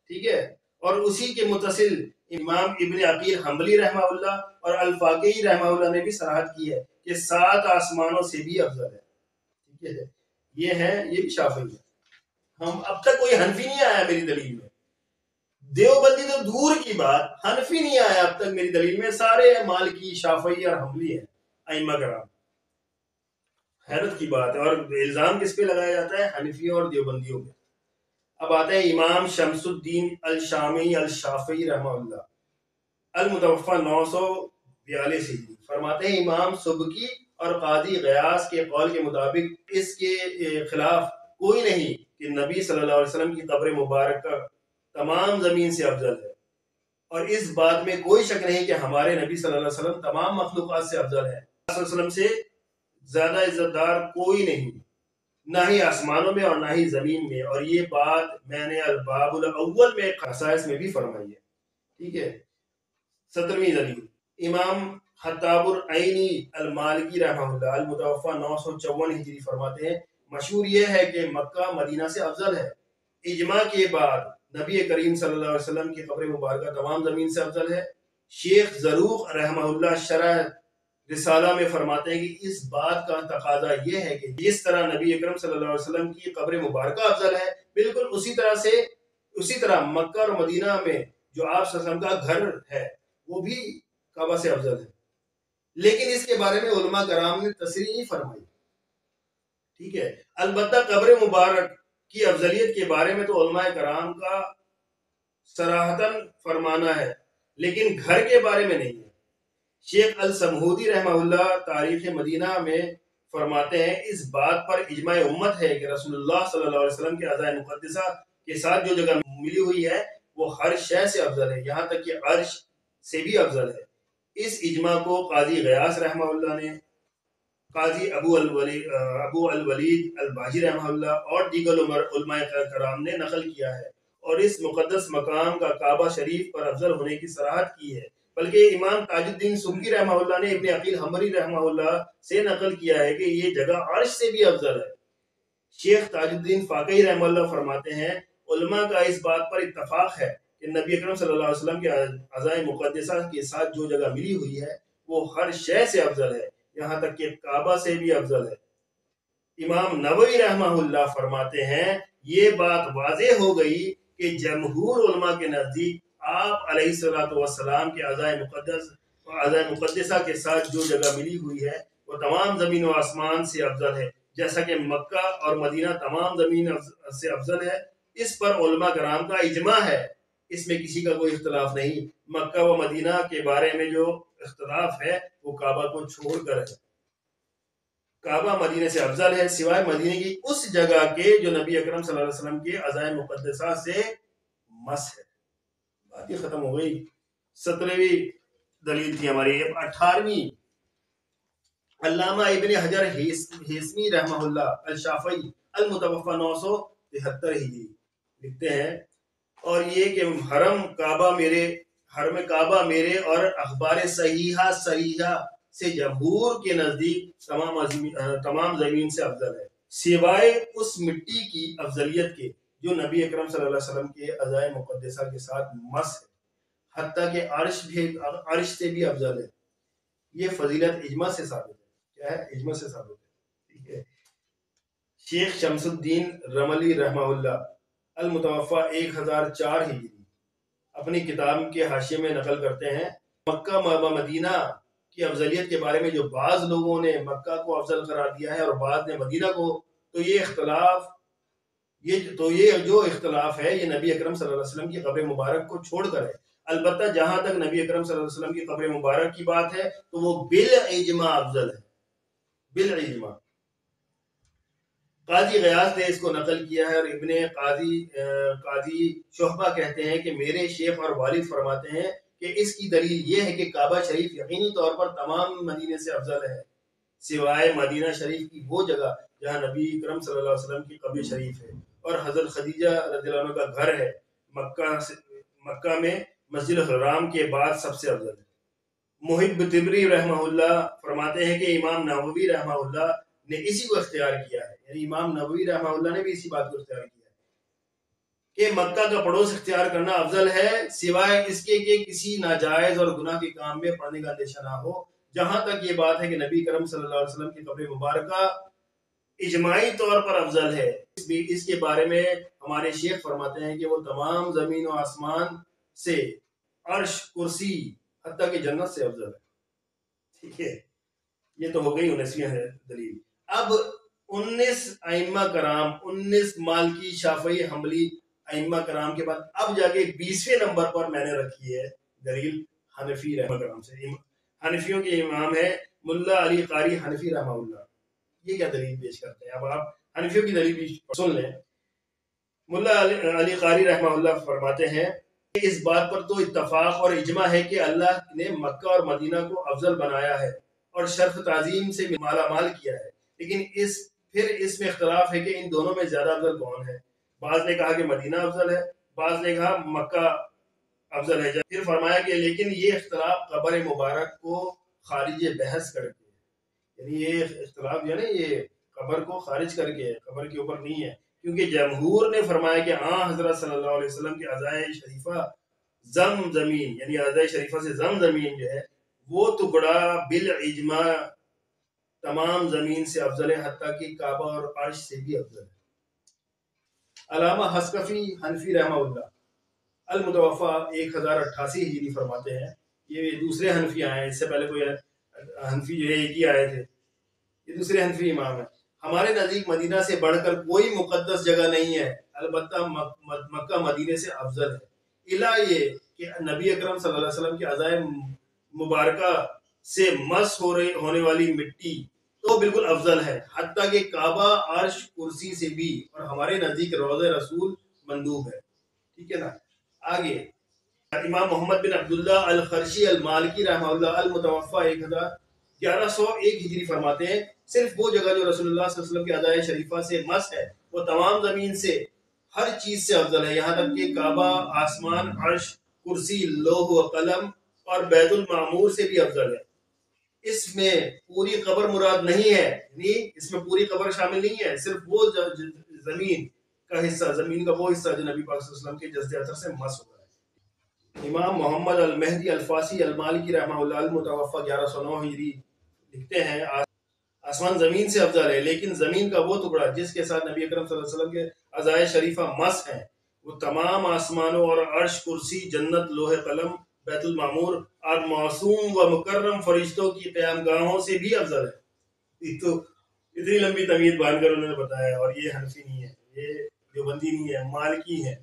[SPEAKER 1] ٹھیک ہے۔ اور اسی کے متصل امام ابن عقیل حنبلی رحمہ اللہ اور الفاقی رحمہ اللہ نے بھی صراحت کی ہے کہ 7 آسمانوں سے بھی افضل ہے، ٹھیک ہے۔ یہ بھی شافعی ہے۔ ہم اب تک کوئی حنفی نہیں آیا میری دلیل میں، دیوبندی تو دور کی بات، حنفی نہیں آیا اب تک میری دلیل میں، سارے مالکی، شافعی اور حنبلی ہیں ائمہ کرام۔ حیرت کی بات ہے، اور الزام کس پہ لگایا جاتا ہے؟ حنفیوں اور دیوبندیوں پہ۔ اب آتے ہیں امام شمس الدین الشامی الشافعی رحمہ اللہ المتوفى 942 ہجری فرماتے ہیں امام سبکی اور قاضی غیاث کے قول کے مطابق اس کے خلاف کوئی نہیں کہ نبی صلی اللہ علیہ وسلم کی قبر مبارکہ تمام زمین سے افضل ہے، اور اس بات میں کوئی شک نہیں کہ ہمارے نبی صلی اللہ علیہ وسلم تمام مخلوقات سے افضل ہے، صلی اللہ علیہ وسلم سے زیادہ عزت دار کوئی نہیں، نہ ہی آسمانوں میں اور نہ ہی زمین میں، اور یہ بات میں نے الباب الاول میں خصائص میں بھی فرمائی ہے، ٹھیک ہے۔ 17ویں دلیل امام خطاب العینی المالکی رحمہ اللہ المتوفى 954 ہجری فرماتے ہیں مشہور یہ ہے کہ مکہ مدینہ سے افضل ہے، اجماع کے بعد نبی کریم صلی اللہ علیہ وسلم کی قبر مبارکہ تمام زمین سے افضل ہے۔ شیخ زروق رحمہ اللہ شرح رسالہ میں فرماتے ہیں کہ اس بات کا تقاضا یہ ہے کہ جس طرح نبی اکرم صلی اللہ علیہ وسلم کی قبر مبارکہ افضل ہے، بالکل اسی طرح مکہ اور مدینہ میں جو آپ صلی اللہ علیہ وسلم کا گھر ہے وہ بھی کعبہ سے افضل ہے، لیکن اس کے بارے میں علماء کرام نے تصریح نہیں فرمائی، ٹھیک ہے۔ البتہ قبر مبارک کی افضلیت کے بارے میں تو علماء کرام کا صراحتاً فرمانا ہے، لیکن گھر کے بارے میں نہیں ہے۔ شیخ السمہودی رحمہ اللہ تاریخ مدینہ میں فرماتے ہیں اس بات پر اجماع امت ہے کہ رسول اللہ صلی اللہ علیہ وسلم کے اعضاء مقدسہ کے ساتھ جو جگہ ملی ہوئی ہے وہ ہر شے سے افضل ہے، یہاں تک کہ عرش سے بھی افضل ہے۔ اس اجماع کو قاضی غیاث رحمہ اللہ نے، قاضی ابو الولید الباجی رحمہ اللہ اور دیگر علماء کرام نے نقل کیا ہے، اور اس مقدس مقام کا کعبہ شریف پر افضل ہونے کی صراحت کی ہے، بلکہ امام تاج الدین سبکی رحمہ اللہ نے ابن عقیل حنبلی رحمہ اللہ سے نقل کیا ہے کہ یہ جگہ عرش سے بھی افضل ہے۔ شیخ تاج الدین فاقی رحمہ اللہ فرماتے ہیں علماء کا اس بات پر اتفاق ہے کہ نبی اکرم صلی اللہ علیہ وسلم کے اعضاء مقدسہ کے ساتھ جو جگہ ملی ہوئی ہے وہ ہر شے سے افضل ہے، یہاں تک کہ کعبہ سے بھی افضل ہے۔ امام نووی رحمہ اللہ فرماتے ہیں یہ بات واضح ہو گئی کہ جمہور علماء کے نزدیک آپ علیہ الصلوۃ والسلام کے اعضائے مقدسہ کے ساتھ جو جگہ ملی ہوئی ہے وہ تمام زمین و آسمان سے افضل ہے، جیسا کہ مکہ اور مدینہ تمام زمین سے افضل ہے۔ اس پر علماء کرام کا اجماع ہے، اس میں کسی کا کوئی اختلاف نہیں۔ مکہ و مدینہ کے بارے میں جو اختلاف ہے وہ کعبہ کو چھوڑ کر ہے۔ کعبہ مدینے سے افضل ہے سوائے مدینے کی اس جگہ کے جو نبی اکرم صلی اللہ علیہ وسلم کے اعضائے مقدسہ سے مس ہے۔ بات یہ ختم ہو گئی۔ 17ویں دلیل تھی ہماری۔ 18ویں، علامہ ابن حجر ہیثمی رحمہ اللہ الشافعی المتوفی 973 ہجری لکھتے ہیں، اور یہ کہ حرم کعبہ میرے اور اخبار صحیحہ سے جمہور کے نزدیک تمام زمین سے افضل ہے، سوائے اس مٹی کی افضلیت کے جو نبی اکرم صلی اللہ علیہ وسلم کے اعضائے مقدسہ کے ساتھ مس ہے، حتیٰ کہ عرش سے بھی افضل ہے۔ یہ فضیلت اجماع سے ثابت ہے۔ کیا ہے؟ اجماع سے ثابت ہے۔ ٹھیک ہے۔ شیخ شمس الدین رملی رحمہ اللہ المتوفی 1004 ہجری اپنی کتاب کے حاشیے میں نقل کرتے ہیں، مکہ و مدینہ کی افضلیت کے بارے میں جو بعض لوگوں نے مکہ کو افضل قرار دیا ہے اور بعض نے مدینہ کو، تو یہ جو اختلاف ہے یہ نبی اکرم صلی اللہ علیہ وسلم کی قبر مبارک کو چھوڑ کر ہے۔ البتہ جہاں تک نبی اکرم صلی اللہ علیہ وسلم کی قبر مبارک کی بات ہے تو وہ بالاجماع افضل ہے، بالاجماع۔ قاضی غیاث نے اس کو نقل کیا ہے، اور ابن قاضی شعبہ کہتے ہیں کہ میرے شیخ اور والد فرماتے ہیں کہ اس کی دلیل یہ ہے کہ کعبہ شریف یقینی طور پر تمام مدینے سے افضل ہے، سوائے مدینہ شریف کی وہ جگہ جہاں نبی اکرم صلی اللہ علیہ وسلم کی قبر شریف ہے اور حضرت خدیجہ رضی اللہ عنہ کا گھر ہے۔ مکہ میں مسجد الحرام کے بعد سب سے افضل ہے۔ محب طبری رحمہ اللہ فرماتے ہیں کہ امام نووی رحمہ اللہ نے اسی کو اختیار کیا ہے، یعنی امام نووی رحمہ اللہ نے بھی اسی بات کو اختیار کیا ہے کہ مکہ کا پڑوس اختیار کرنا افضل ہے، سوائے اس کے کہ کسی ناجائز اور گناہ کے کام میں پڑنے کا اندیشہ نہ ہو۔ جہاں تک یہ بات ہے کہ نبی کرم صلی اللہ علیہ وسلم کی قبر مبارکہ اجماعی طور پر افضل ہے، اس کے بارے میں ہمارے شیخ فرماتے ہیں کہ وہ تمام زمین و آسمان سے، عرش، کرسی، حتیٰ کہ جنت سے افضل ہے۔ ٹھیک ہے، یہ تو ہو گئی 19ویں دلیل۔ اب 19 ائمہ کرام، 19 مالکی، شافعی، حنبلی ائمہ کرام کے بعد اب جا کے 20ویں نمبر پر میں نے رکھی ہے دلیل حنفی رحمہ کرام سے۔ حنفیوں کے امام ہے ملا علی قاری حنفی رحمہ اللہ۔ یہ کیا دلیل پیش کرتے ہیں؟ اب آپ حنفیوں کی دلیل بھی سن لیں۔ ملا علی قاری رحمہ اللہ فرماتے ہیں کہ اس بات پر تو اتفاق اور اجماع ہے کہ اللہ نے مکہ اور مدینہ کو افضل بنایا ہے اور شرف تعظیم سے مالا مال کیا ہے، لیکن پھر اس میں اختلاف ہے کہ ان دونوں میں زیادہ افضل کون ہے۔ بعض نے کہا کہ مدینہ افضل ہے، بعض نے کہا مکہ افضل ہے۔ پھر فرمایا کہ لیکن یہ اختلاف قبر مبارک کو خارج بحث کر کے، یعنی یہ اختلاف جو ہے نا یہ قبر کو خارج کر کے، قبر کے اوپر نہیں ہے، کیونکہ جمہور نے فرمایا کہ حضرت صلی اللہ علیہ وسلم کے اعضائے شریفہ زمین، یعنی اعضائے شریفہ سے زمین جو ہے وہ ٹکڑا بالاجماع تمام زمین سے افضل ہے، حتیٰ کہ کعبہ اور عرش سے بھی افضل ہے۔ علامہ حسکفی حنفی رحمہ اللہ المتوفی 1088 ہجری فرماتے ہیں، یہ دوسرے حنفی آئے ہیں، اس سے پہلے کوئی حنفی جو ہے ایک ہی آئے تھے، یہ دوسرے حنفی امام ہیں۔ ہمارے نزدیک مدینہ سے بڑھ کر کوئی مقدس جگہ نہیں ہے، البتہ مکہ مدینہ سے افضل ہے، الا یہ کہ نبی اکرم صلی اللہ علیہ وسلم کے اعضائے مبارکہ سے مس ہونے والی مٹی تو بالکل افضل ہے، حتیٰ کہ کعبہ، عرش، کرسی سے بھی، اور ہمارے نزدیک روضہ رسول مندوب ہے۔ ٹھیک ہے نا۔ آگے امام محمد بن عبداللہ الخرشی المالکی رحمہ اللہ المتوفی 1101 ہجری فرماتے ہیں صرف وہ جگہ جو رسول اللہ صلی اللہ علیہ وسلم کے اعضائے شریفہ سے مس ہے وہ تمام زمین سے، ہر چیز سے افضل ہے، یہاں تک کہ کعبہ، آسمان، عرش، کرسی، لوح و قلم اور بیت المعمور سے بھی افضل ہے۔ اس میں پوری قبر مراد نہیں ہے، یعنی اس میں پوری قبر شامل نہیں ہے، صرف وہ زمین کا حصہ، زمین کا وہ حصہ جو نبی پاک صلی اللہ علیہ وسلم کے جسد اطہر سے مس ہوا ہے۔ امام محمد المہدی الفاسی المالکی رحمہ اللہ المتوفی 1109 ہجری لکھتے ہیں آسمان زمین سے افضل ہے، لیکن زمین کا وہ ٹکڑا جس کے ساتھ نبی اکرم صلی اللہ علیہ وسلم کے اعضائے شریفہ مس ہیں وہ تمام آسمانوں اور عرش، کرسی، جنت، لوح قلم، بیت المعمور اور معصوم و مکرم فرشتوں کی قیام گاہوں سے بھی افضل ہے۔ یہ تو اتنی لمبی تمہید باندھ کر انہوں نے بتایا، اور یہ حنفی نہیں ہے، یہ دیوبندی نہیں ہے، مالکی ہے،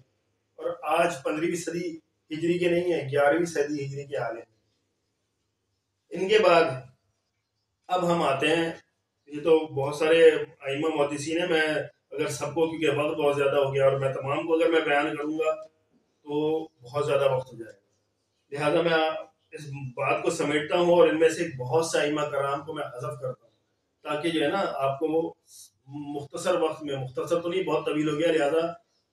[SPEAKER 1] اور آج 15ویں صدی ہجری کے نہیں ہے، 11ویں صدی ہجری کے حال ہیں۔ ان کے بعد اب ہم آتے ہیں، یہ تو بہت سارے ائمہ محدثین ہیں، میں اگر سب کو، کیونکہ وقت بہت زیادہ ہو گیا اور میں تمام کو اگر میں بیان کروں گا تو بہت زیادہ وقت ہو جائے گا، لہذا میں اس بات کو سمیٹتا ہوں اور ان میں سے بہت سے ائمہ کرام کو میں حذف کرتا ہوں، تاکہ جو ہے نا آپ کو مختصر وقت میں، مختصر تو نہیں بہت طویل ہو گیا، لہذا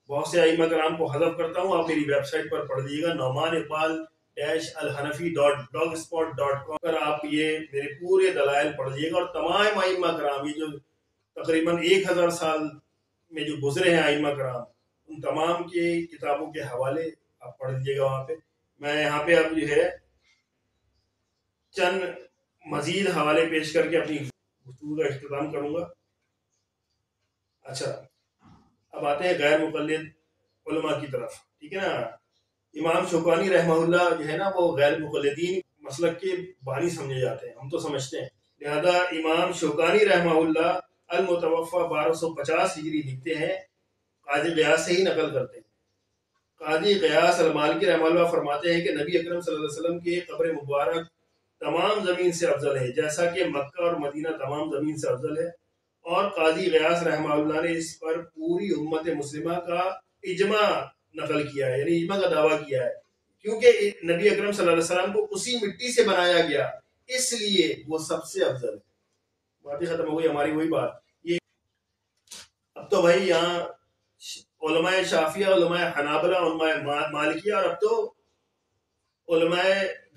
[SPEAKER 1] بہت سے ائمہ کرام کو حذف کرتا ہوں۔ آپ میری ویب سائٹ پر پڑھ لیجیے گا، نعمان اقبال الحنفی.blogspot.com پر آپ یہ میرے پورے دلائل پڑھ لیجیے گا، اور تمام ائمہ کرام، یہ جو تقریباً 1000 سال میں جو گزرے ہیں ائمہ کرام، ان تمام کی کتابوں کے حوالے آپ پڑھ لیجیے گا وہاں پہ۔ میں یہاں پہ اب جو ہے چند مزید حوالے پیش کر کے اپنی گفتگو کا اختتام کروں گا۔ اچھا، اب آتے ہیں غیر مقلد علماء کی طرف، ٹھیک ہے نا۔ امام شوکانی رحمہ اللہ جو ہے نا وہ غیر مقلدین مسلک کے بانی سمجھے جاتے ہیں، ہم تو سمجھتے ہیں، لہذا امام شوکانی رحمہ اللہ المتوفی 1250 ہجری لکھتے ہیں، قاضی غیاث سے ہی نقل کرتے ہیں۔ قاضی غیاث المالکی رحمہ اللہ فرماتے ہیں کہ نبی اکرم صلی اللہ علیہ وسلم کی قبر مبارک تمام زمین سے افضل ہے، جیسا کہ مکہ اور مدینہ تمام زمین سے افضل ہے، اور قاضی غیاث رحمہ اللہ نے اس پر پوری امت مسلمہ کا اجماع نقل کیا ہے، یعنی اجماع کا دعویٰ کیا ہے، کیونکہ نبی اکرم صلی اللہ علیہ وسلم کو اسی مٹی سے بنایا گیا، اس لیے وہ سب سے افضل ہے۔ بات ہی ختم ہو گئی ہماری، وہی بات۔ یہ اب تو بھائی یہاں علماء شافعیہ، علماء حنابلہ، علماء مالکیہ، اور اب تو علماء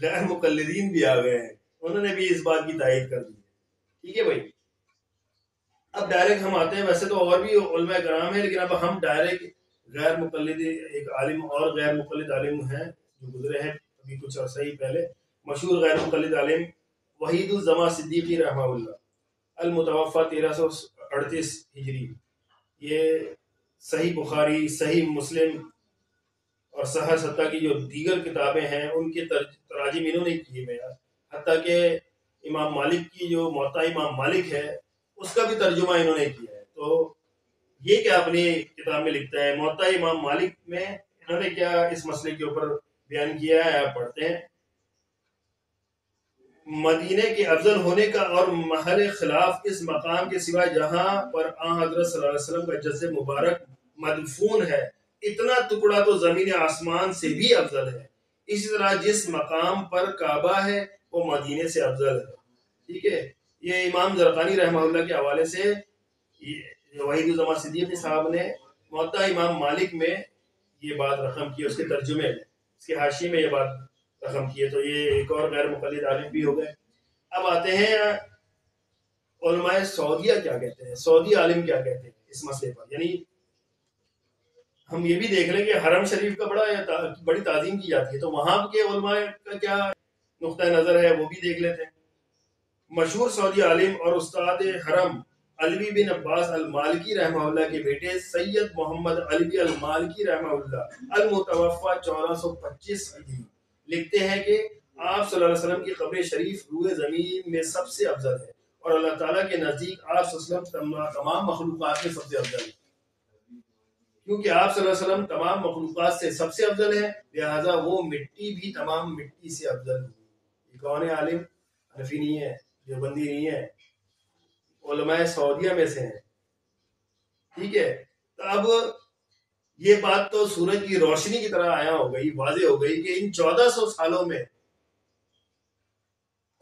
[SPEAKER 1] غیر مقلدین بھی آ گئے ہیں، انہوں نے بھی اس بات کی تائید کر دی، ٹھیک ہے بھائی۔ اب ڈائریکٹ ہم آتے ہیں، ویسے تو اور بھی علماء کرام ہیں، لیکن اب ہم ڈائریکٹ غیر مقلد ایک عالم اور غیر مقلد عالم ہیں جو گزرے ہیں ابھی کچھ عرصہ ہی پہلے، مشہور غیر مقلد عالم وحید الزما صدیقی رحمہ اللہ المتوفی 1338 ہجری، یہ صحیح بخاری، صحیح مسلم اور صحیح ستہ کی جو دیگر کتابیں ہیں ان کے تراجم انہوں نے کیے ہوئے ہیں، حتیٰ کہ امام مالک کی جو موطا امام مالک ہے اس کا بھی ترجمہ انہوں نے کیا ہے۔ تو یہ کیا اپنی کتاب میں لکھتا ہے، موطا امام مالک میں انہوں نے کیا اس مسئلے کے اوپر بیان کیا ہے، آپ پڑھتے ہیں۔ مدینے کے افضل ہونے کا اور محل خلاف اس مقام کے سوا جہاں پر آن حضرت صلی اللہ علیہ وسلم کا جسد مبارک مدفون ہے، اتنا ٹکڑا تو زمین آسمان سے بھی افضل ہے، اسی طرح جس مقام پر کعبہ ہے وہ مدینے سے افضل ہے، ٹھیک ہے۔ یہ امام زرقانی رحمہ اللہ کے حوالے سے وحید الزما صدیقی صاحب نے موطا امام مالک میں یہ بات رقم کی، اس کے ترجمے میں، اس کے حاشیے میں یہ بات رقم کی ہے، تو یہ ایک اور غیر مقلد عالم بھی ہو گئے۔ اب آتے ہیں علماء سعودیہ کیا کہتے ہیں، سعودی عالم کیا کہتے ہیں اس مسئلے پر، یعنی ہم یہ بھی دیکھ لیں کہ حرم شریف کا بڑی تعظیم کی جاتی ہے، تو وہاں کے علماء کا کیا نقطہ نظر ہے وہ بھی دیکھ لیتے ہیں۔ مشہور سعودی عالم اور استاد حرم علوی بن عباس المالکی رحمہ اللہ کے بیٹے سید محمد علوی المالکی رحمہ اللہ المتوفی 1425 ہجری لکھتے ہیں کہ آپ صلی اللہ علیہ وسلم کی قبر شریف روئے زمین میں سب سے افضل ہے، اور اللہ تعالیٰ کے نزدیک آپ صلی اللہ علیہ وسلم تمام مخلوقات میں سب سے افضل ہے، کیونکہ آپ صلی اللہ علیہ وسلم تمام مخلوقات سے سب سے افضل ہے، لہذا وہ مٹی بھی تمام مٹی سے افضل ہے۔ یہ کون ہے عالم؟ حنفی نہیں ہے، دیوبندی نہیں ہے، علماء سعودیہ میں سے ہیں، ٹھیک ہے۔ تو اب یہ بات تو سورج کی روشنی کی طرح آیا ہو گئی، واضح ہو گئی کہ ان 1400 سالوں میں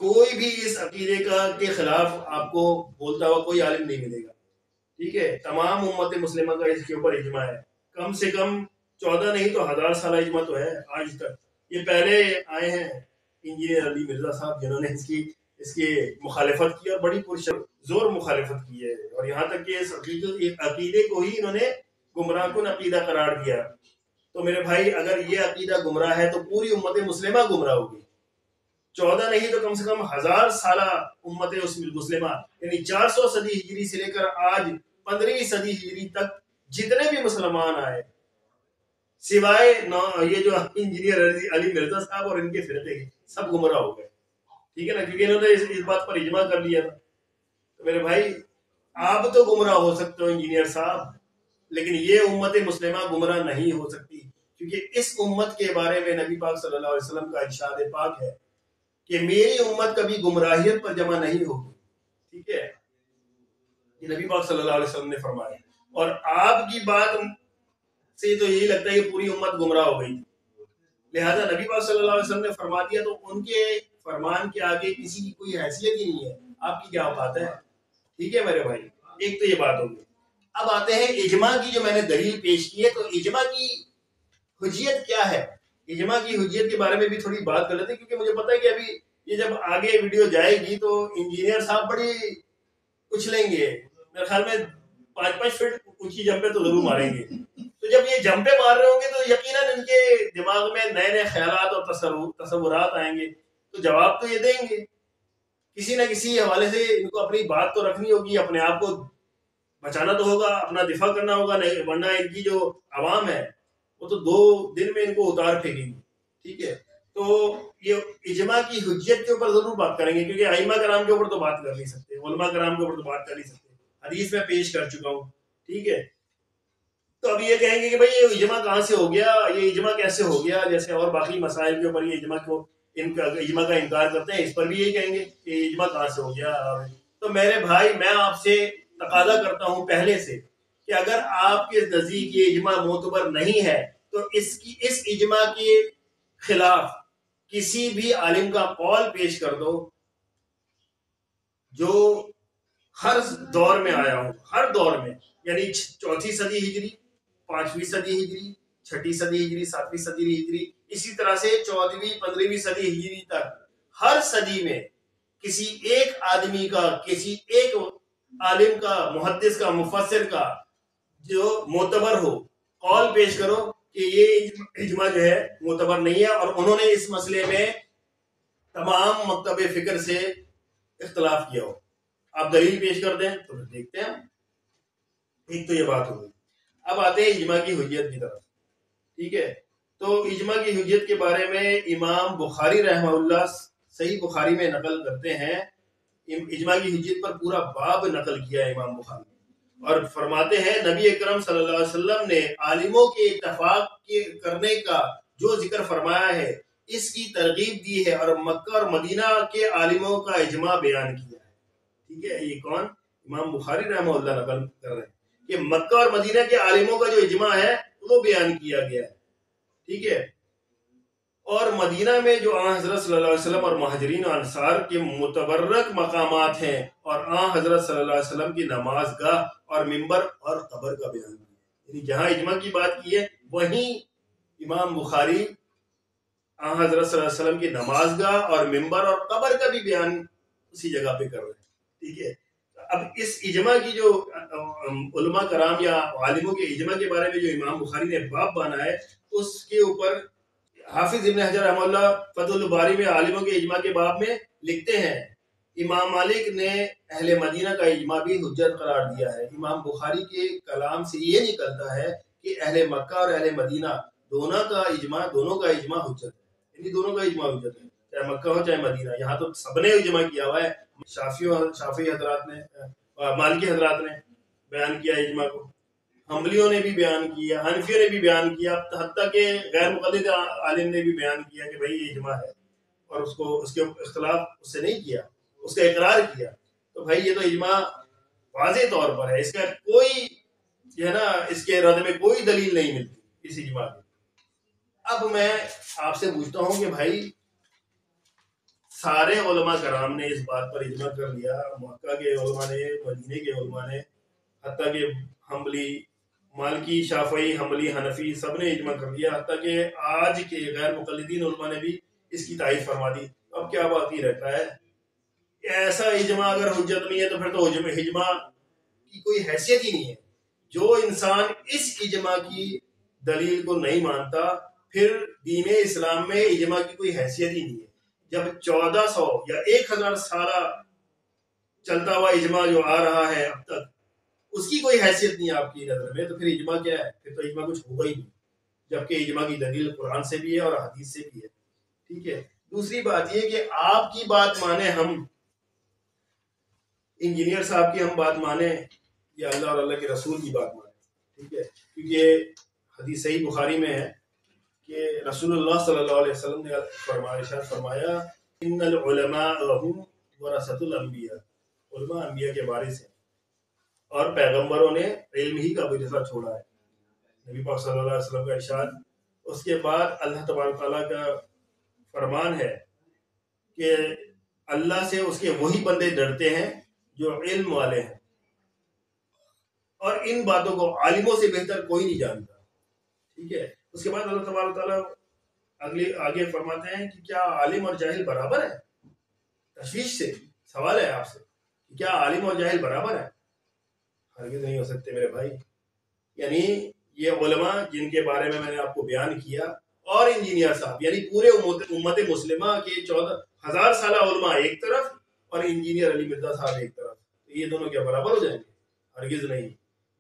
[SPEAKER 1] کوئی بھی اس عقیدے کے خلاف آپ کو بولتا ہوا کوئی عالم نہیں ملے گا، ٹھیک ہے۔ تمام امت مسلمہ کا اس کے اوپر اجماع ہے، کم سے کم 14 نہیں تو 1000 سالہ اجماع تو ہے آج تک۔ یہ پہلے آئے ہیں انجینئر علی مرزا صاحب جنہوں نے اس کی مخالفت کی اور بڑی زور مخالفت کی ہے، اور یہاں تک کہ اس عقیدے کو ہی انہوں نے گمراہ کن عقیدہ قرار دیا، تو میرے بھائی اگر یہ عقیدہ گمراہ ہے تو پوری امت مسلمہ گمراہ ہوگی. 14 نہیں تو کم سے کم 1000 سالہ امت مسلمہ یعنی 400 صدی ہجری سے لے کر آج 15ویں صدی ہجری تک جتنے بھی مسلمان آئے سوائے یہ جو انجینئر علی مرزا صاحب اور ان کے فرقے کے سب گمراہ ہو گئے. ٹھیک ہے نا, کیونکہ انہوں نے اس بات پر اجماع کر لیا تھا. تو میرے بھائی آپ تو گمراہ ہو سکتے ہو انجینئر صاحب, لیکن یہ امت مسلمہ گمراہ نہیں ہو سکتی, کیونکہ اس امت کے بارے میں نبی پاک صلی اللہ علیہ وسلم کا ارشاد پاک ہے کہ میری امت کبھی گمراہیت پر جمع نہیں ہوگی. ٹھیک ہے, یہ نبی پاک صلی اللہ علیہ وسلم نے فرمایا. اور آپ کی بات سے تو یہی لگتا ہے کہ پوری امت گمراہ ہو گئی, لہذا نبی پاک صلی اللہ علیہ وسلم نے فرما دیا تو ان کے فرمان کے آگے کسی کی کوئی حیثیت ہی نہیں ہے. آپ کی کیا بات ہے؟ ٹھیک ہے میرے بھائی, ایک تو یہ بات ہوگی. اب آتے ہیں اجماع کی جو میں نے دلیل پیش کی ہے, تو اجماع کی حجیت کیا ہے. اجماع کی حجیت کے بارے میں بھی تھوڑی بات کر لیتے ہیں, کیونکہ مجھے پتا ہے کہ ابھی یہ جب آگے ویڈیو جائے گی تو انجینئر صاحب بڑی اچھلیں گے, میرے خیال میں 5-5 فٹ اونچی جمپیں تو ضرور ماریں گے. تو جب یہ جمپیں مار رہے ہوں گے تو یقیناً ان کے دماغ میں نئے نئے خیالات اور تصورات آئیں گے, تو جواب تو یہ دیں گے کسی نہ کسی حوالے سے. ان کو اپنی بات تو رکھنی ہوگی, اپنے آپ کو بچانا تو ہوگا, اپنا دفاع کرنا ہوگا, نہیں ورنہ ان کی جو عوام ہے وہ تو 2 دن میں ان کو اتار پھینکیں گی. ٹھیک ہے, تو یہ اجماع کی حجیت کے اوپر ضرور بات کریں گے, کیونکہ ائمہ کرام کے اوپر تو بات کر نہیں سکتے, علماء کرام کے اوپر تو بات کر نہیں سکتے, حدیث میں پیش کر چکا ہوں. ٹھیک ہے, تو اب یہ کہیں گے کہ بھئی یہ اجماع کہاں سے ہو گیا, یہ اجماع کیسے ہو گیا, جیسے اور باقی مسائل کے اوپر یہ اجماع کا انکار کرتے ہیں, اس پر بھی یہی کہیں گے کہ اجماع کہاں سے ہو گیا. تو میرے بھائی میں آپ سے تقاضا کرتا ہوں پہلے سے کہ اگر آپ کے نزدیک یہ اجماع معتبر نہیں ہے تو اس اجماع کے خلاف کسی بھی عالم کا قول پیش کر دو جو ہر دور میں آیا ہو, ہر دور میں, یعنی 4 صدی ہجری, 5ویں صدی ہجری, 6 صدی ہجری, 7ویں صدی ہجری, اسی طرح سے 14ویں 15ویں صدی ہجری تک ہر صدی میں کسی ایک آدمی کا, کسی ایک عالم کا, محدث کا, مفسر کا جو معتبر ہو قول پیش کرو کہ یہ اجماع جو ہے معتبر نہیں ہے, اور انہوں نے اس مسئلے میں تمام مکتب فکر سے اختلاف کیا ہو. آپ دلیل پیش کر دیں تو دیکھتے ہیں. ایک تو یہ بات ہوگی. اب آتے ہیں اجماع کی حجیت کی طرف. ٹھیک ہے, تو اجماع کی حجیت کے بارے میں امام بخاری رحمہ اللہ صحیح بخاری میں نقل کرتے ہیں, اجماع کی حجیت پر پورا باب نقل کیا ہے امام بخاری, اور فرماتے ہیں نبی اکرم صلی اللہ علیہ وسلم نے عالموں کے اتفاق کرنے کا جو ذکر فرمایا ہے اس کی ترغیب دی ہے, اور مکہ اور مدینہ کے عالموں کا اجماع بیان کیا ہے. ٹھیک ہے, یہ کون؟ امام بخاری رحمہ اللہ نقل کر رہے ہیں کہ مکہ اور مدینہ کے عالموں کا جو اجماع ہے وہ بیان کیا گیا ہے. ٹھیک ہے, اور مدینہ میں جو آن حضرت صلی اللہ علیہ وسلم اور مہاجرین و انصار کے متبرک مقامات ہیں, اور آن حضرت صلی اللہ علیہ وسلم کی نماز گاہ اور منبر اور قبر کا بیان کیا. یعنی جہاں اجماع کی بات کی ہے وہیں امام بخاری آن حضرت صلی اللہ علیہ وسلم کی نماز گاہ اور منبر اور قبر کا بھی بیان اسی جگہ پہ کر رہے ہیں. ٹھیک ہے, اب اس اجماع کی جو علماء کرام یا عالموں کے اجماع کے بارے میں جو امام بخاری نے باب بانا ہے, اس کے اوپر حافظ ابن حجر رحمہ اللہ فتح الباری میں عالموں کے اجماع کے باب میں لکھتے ہیں امام مالک نے اہل مدینہ کا اجماع بھی حجت قرار دیا ہے. امام بخاری کے کلام سے یہ نکلتا ہے کہ اہل مکہ اور اہل مدینہ دونوں کا اجماع حجت ہے, یعنی دونوں کا اجماع حجت ہے, چاہے مکہ ہو چاہے مدینہ. یہاں تو سب نے اجماع کیا ہوا ہے, شافعی حضرات نے, مالکی حضرات نے بیان کیا اجماع کو, حنبلیوں نے بھی بیان کیا, حنفیوں نے بھی بیان کیا, حتیٰ کہ غیر مقلد عالم نے بھی بیان کیا کہ بھئی یہ اجماع ہے, اور اس کے اختلاف اس سے نہیں کیا, اس کا اقرار کیا. تو بھائی یہ تو اجماع واضح طور پر ہے, اس کا کوئی جو ہے نا اس کے رد میں کوئی دلیل نہیں ملتی اس اجماع کی. اب میں آپ سے پوچھتا ہوں کہ بھائی سارے علماء کرام نے اس بات پر اجماع کر لیا, مکہ کے علماء نے, مدینے کے علماء نے, حتیٰ کہ حنبلی, مالکی, شافعی, حنبلی, حنفی سب نے اجماع کر لیا, حتیٰ کہ آج کے غیر مقلدین علماء نے بھی اس کی تائید فرما دی. اب کیا باقی رہتا ہے؟ ایسا اجماع اگر حجت نہیں ہے تو پھر تو اجماع کی کوئی حیثیت ہی نہیں ہے. جو انسان اس اجماع کی دلیل کو نہیں مانتا پھر دین اسلام میں اجماع کی کوئی حیثیت ہی نہیں ہے. جب 1400 یا 1000 سالہ چلتا ہوا اجماع جو آ رہا ہے اب تک اس کی کوئی حیثیت نہیں ہے آپ کی نظر میں, تو پھر اجماع کیا ہے؟ پھر تو اجماع کچھ ہوگا ہی نہیں, جبکہ اجماع کی دلیل قرآن سے بھی ہے اور حدیث سے بھی ہے. ٹھیک ہے. دوسری بات یہ کہ آپ کی بات مانیں, ہم انجینئر صاحب کی ہم بات مانیں یا اللہ اور اللہ کے رسول کی بات مانیں. ٹھیک ہے. کیونکہ حدیث صحیح بخاری میں ہے کہ رسول اللہ صلی اللہ علیہ وسلم نے فرمایا ان العلماء هم ورثۃ الانبیاء, علماء انبیاء کے وارث ہیں اور پیغمبروں نے علم ہی کا ورثہ چھوڑا ہے. نبی پاک صلی اللہ علیہ وسلم کا ارشاد. اس کے بعد اللہ تبارک تعالیٰ کا فرمان ہے کہ اللہ سے اس کے وہی بندے ڈرتے ہیں جو علم والے ہیں, اور ان باتوں کو عالموں سے بہتر کوئی نہیں جانتا. ٹھیک ہے. اس کے بعد اللہ تبارک تعالیٰ آگے فرماتے ہیں کہ کیا عالم اور جاہل برابر ہے؟ تشویش سے سوال ہے آپ سے کہ کیا عالم اور جاہل برابر ہے؟ ہرگز نہیں ہو سکتے میرے بھائی. یعنی یہ علماء جن کے بارے میں نے آپ کو بیان کیا اور انجینئر صاحب, یعنی پورے امت مسلمہ کے 14,000 سالہ علماء ایک طرف اور انجینئر علی مرزا صاحب ایک طرف, یہ دونوں کیا برابر ہو جائیں گے؟ ہرگز نہیں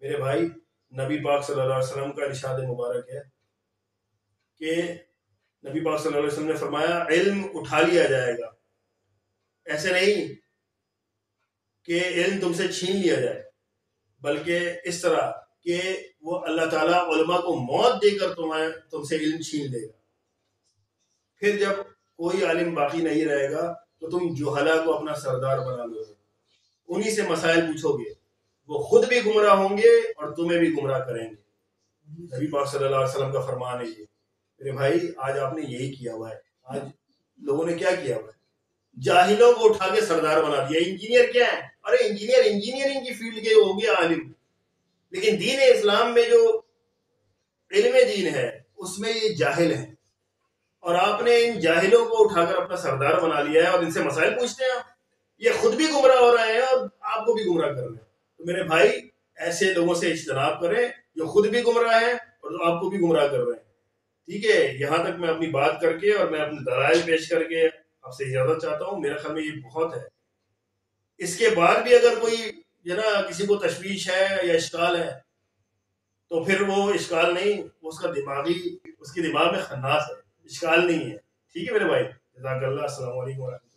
[SPEAKER 1] میرے بھائی. نبی پاک صلی اللہ علیہ وسلم کا ارشاد مبارک ہے کہ نبی پاک صلی اللہ علیہ وسلم نے فرمایا علم اٹھا لیا جائے گا, ایسے نہیں کہ علم تم سے چھین لیا جائے, بلکہ اس طرح کہ وہ اللہ تعالیٰ علماء کو موت دے کر تم سے علم چھین لے گا. پھر جب کوئی عالم باقی نہیں رہے گا تو تم جہلا کو اپنا سردار بنا لو گے, انہی سے مسائل پوچھو گے, وہ خود بھی گمراہ ہوں گے اور تمہیں بھی گمراہ کریں گے. نبی پاک صلی اللہ علیہ وسلم کا فرمان ہے یہ. میرے بھائی آج آپ نے یہی کیا ہوا ہے. آج لوگوں نے کیا کیا ہوا ہے؟ جاہلوں کو اٹھا کے سردار بنا دیا. انجینئر کیا ہے؟ ارے انجینئرنگ کی فیلڈ کے ہو گیا عالم, لیکن دین اسلام میں جو علم دین ہے اس میں یہ جاہل ہیں, اور آپ نے ان جاہلوں کو اٹھا کر اپنا سردار بنا لیا ہے اور ان سے مسائل پوچھتے ہیں. یہ خود بھی گمراہ ہو رہے ہیں اور آپ کو بھی گمراہ کر رہے ہیں. تو میرے بھائی ایسے لوگوں سے اجتناب کریں جو خود بھی گمراہ ہیں اور آپ کو بھی گمراہ کر رہے ہیں. ٹھیک ہے. یہاں تک میں اپنی بات کر کے اور میں اپنے دلائل پیش کر کے آپ سے اجازت چاہتا ہوں. میرے خیال میں یہ بہت ہے. اس کے بعد بھی اگر کوئی کسی کو تشویش ہے یا اشکال ہے تو پھر وہ اشکال نہیں, اس کے دماغ میں خناس ہے, اشکال نہیں ہے. ٹھیک ہے میرے بھائی. جزاک اللہ. السلام علیکم ورحمۃ اللہ.